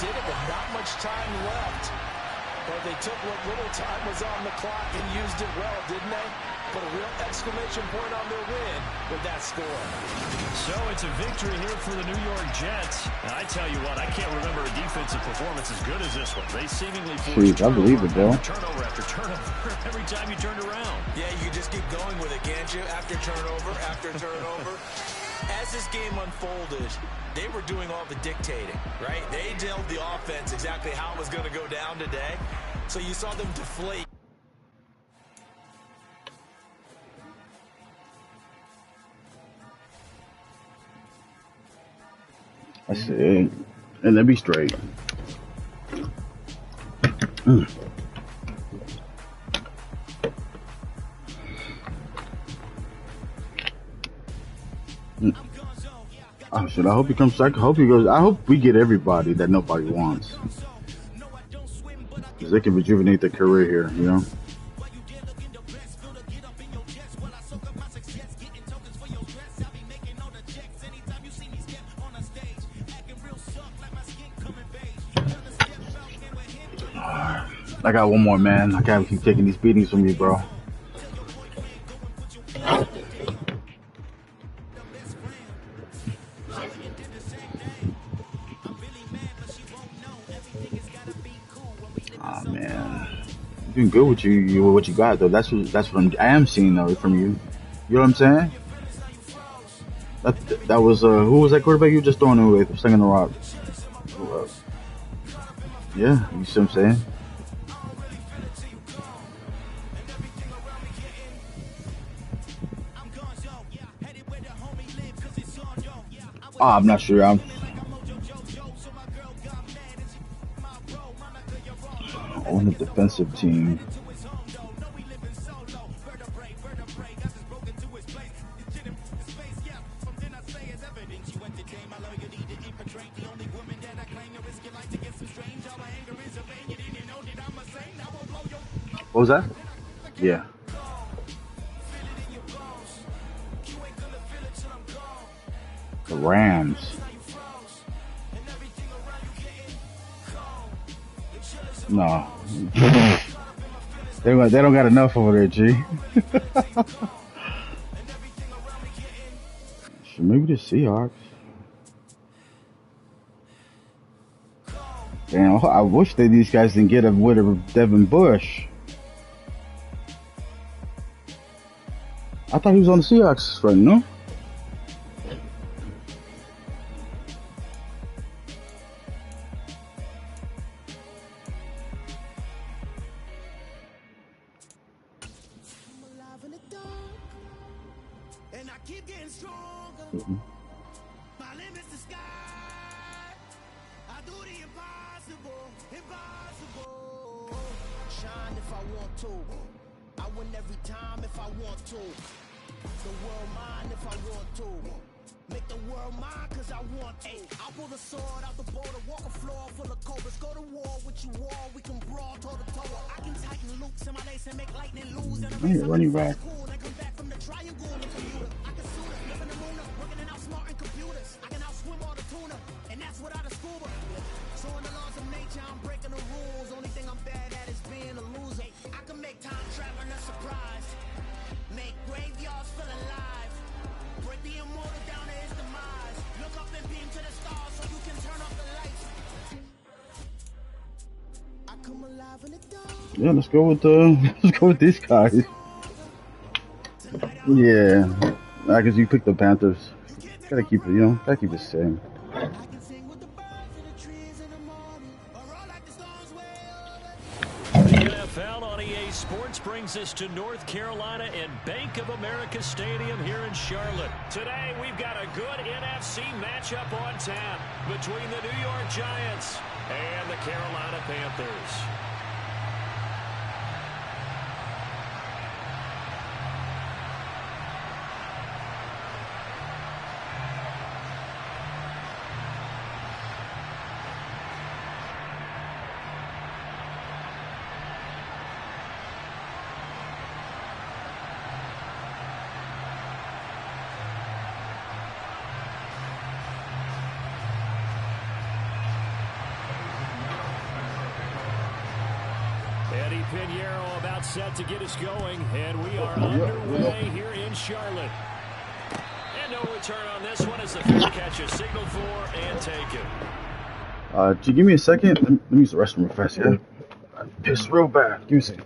did it with not much time left. But they took what little time was on the clock and used it well, didn't they? Put a real exclamation point on their win with that score. So it's a victory here for the New York Jets. And I tell you what, I can't remember a defensive performance as good as this one. They seemingly forced I believe it, bro. turnover after turnover every time you turned around. Yeah, you just keep going with it, can't you? After turnover, after turnover. As this game unfolded, they were doing all the dictating, right? They told the offense exactly how it was going to go down today. So you saw them deflate. I see. And let me straight. Oh shit! I hope he comes back. I hope he goes. I hope we get everybody that nobody wants, because they can rejuvenate their career here. You know. I got one more, man. I can't keep taking these beatings from you, bro. doing good with what you got though. I am seeing though from you. You know what I'm saying? That was who was that quarterback you were just throwing it with, slinging the rock? Yeah, you see what I'm saying? I'm not sure. I'm on the defensive team. What was that? Yeah. The Rams. No. they don't got enough over there, G. Maybe the Seahawks. Damn, I wish that these guys didn't get rid of Devin Bush. I thought he was on the Seahawks right, no? Running back. Yeah, let's go with these guys. Yeah, I guess you picked the Panthers. Gotta keep it, gotta keep it the same. The NFL on EA Sports brings us to North Carolina and Bank of America Stadium here in Charlotte. Today, we've got a good NFC matchup on tap between the New York Giants and the Carolina Panthers. Pinheiro about set to get us going, and we are underway here in Charlotte. And no return on this one as the fair catch is signaled for and taken. Could you give me a second? Let me use the restroom real fast, yeah? I'm pissed real bad. Give me a second.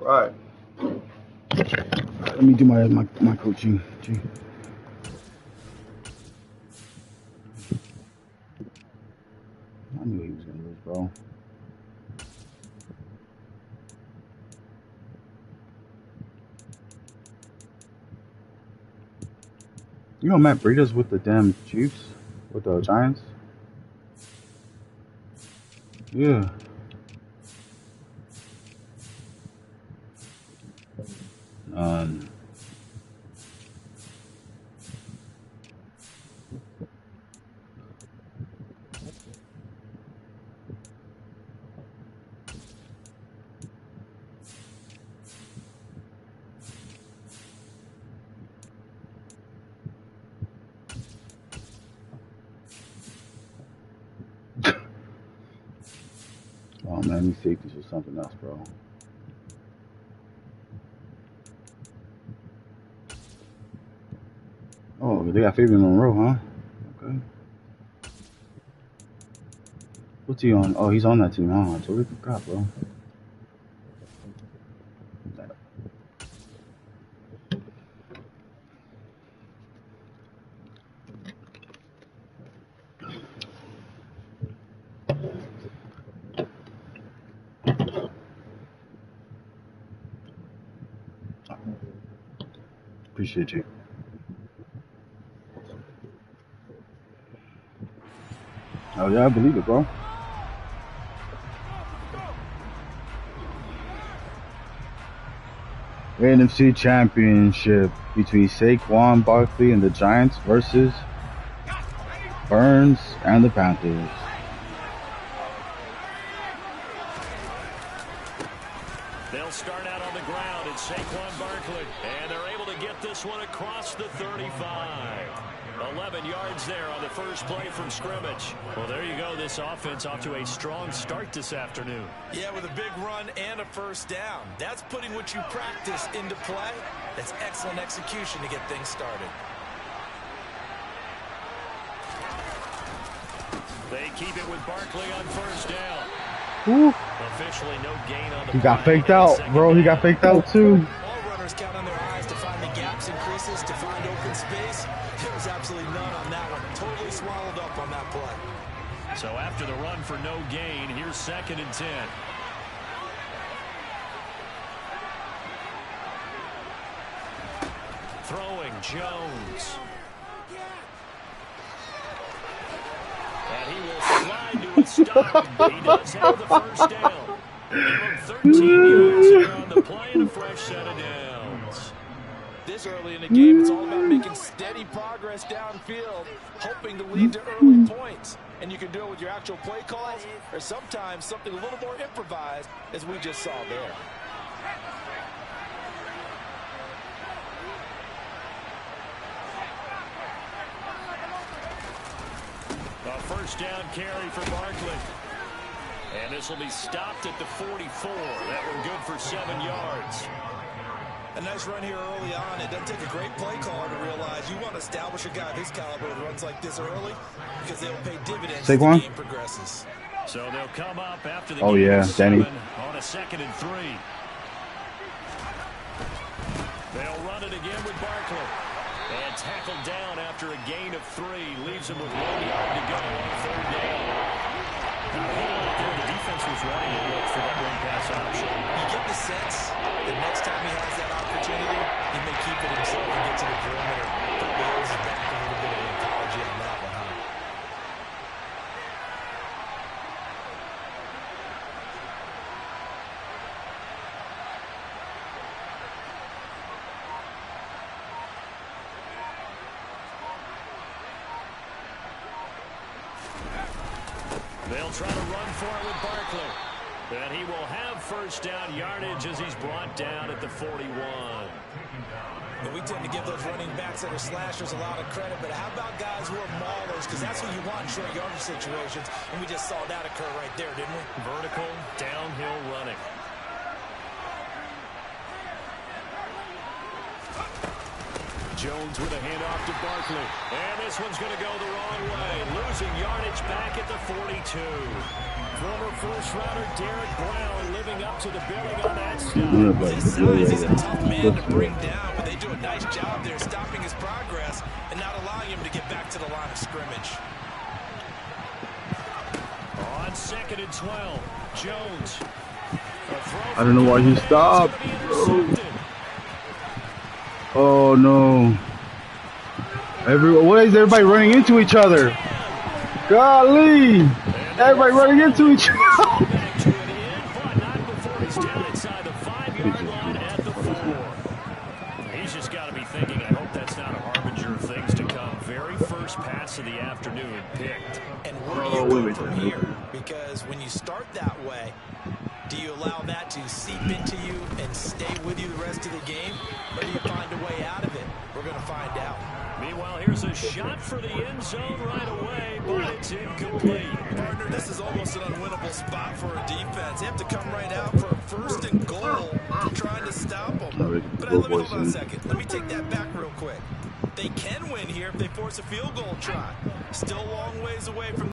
Right. Let me do my coaching. Gee. I knew he was gonna lose, bro. You know Matt Breida's with the damn Chiefs? With the Giants? Yeah. Um, oh man, these safeties are something else, bro. Oh, they got Fabian Monroe, huh? Okay. What's he on? Oh, he's on that team, huh? I totally forgot, bro. Appreciate you. Oh yeah, I believe it, bro. NFC Championship between Saquon Barkley and the Giants versus Burns and the Panthers. They'll start out on the ground. It's Saquon Barkley, and they're able to get this one across the 35. 11 yards there on the first play from scrimmage. Well, there you go. This offense off to a strong start this afternoon. Yeah, with a big run and a first down. That's putting what you practice into play. That's excellent execution to get things started. They keep it with Barkley on first down. Ooh. Officially no gain on the He got faked out, bro. He got faked out too. All runners count on their eyes to find the gaps and creases, to find open space. There was absolutely none on that one. Totally swallowed up on that play. So after the run for no gain, here's 2nd and 10. Throwing Jones. And he will slide to a stop. He does have the first down. 13 yards there on the play and a fresh set of downs. This early in the game, it's all about making steady progress downfield, hoping to lead to early points. And you can do it with your actual play calls, or sometimes something a little more improvised, as we just saw there. A first down carry for Barkley. And this will be stopped at the 44. That one good for 7 yards. A nice run here early on. It doesn't take a great play caller to realize you want to establish a guy of his caliber with runs like this early, because they'll pay dividends as the game progresses. So they'll come up after the game Danny. On a 2nd and 3. They'll run it again with Barkley. And tackled down after a gain of 3. Leaves him with 1 yard to go on 3rd down. The defense was running a look for that run pass option. You get the sense that next time he has that opportunity, he may keep it himself and get to the perimeter. Probably holds it back a little bit of an apology on that one, huh? They'll try to run for it with Barkley. And he will have first down yardage as he's brought down at the 41. And we tend to give those running backs that are slashers a lot of credit, but how about guys who are maulers? Because that's what you want in short yardage situations, and we just saw that occur right there, didn't we? Vertical, downhill running. Jones with a handoff to Barkley. And this one's going to go the wrong way. Losing yardage back at the 42. Former first-rounder Derek Brown living up to the billing on that stop. His size, he's a tough man to bring down, but they do a nice job there stopping his progress and not allowing him to get back to the line of scrimmage. On 2nd and 12, Jones. I don't know why he stopped. Oh no. What is everybody running into each other? Golly. Everybody running into each other. He's just got to be thinking, I hope that's not a harbinger of things to come. Very first pass of the afternoon picked. And where do you go from here? Because when you start that way, do you allow that to seep into you and stay with you the rest of the game? Or do you find a way out of it? We're going to find out. Meanwhile, here's a shot for the end zone right away, but it's incomplete. Partner, this is almost an unwinnable spot for a defense. They have to come right out for a 1st and goal, trying to stop them. But let me hold on a second. Let me take that back real quick. They can win here if they force a field goal try. Still a long ways away from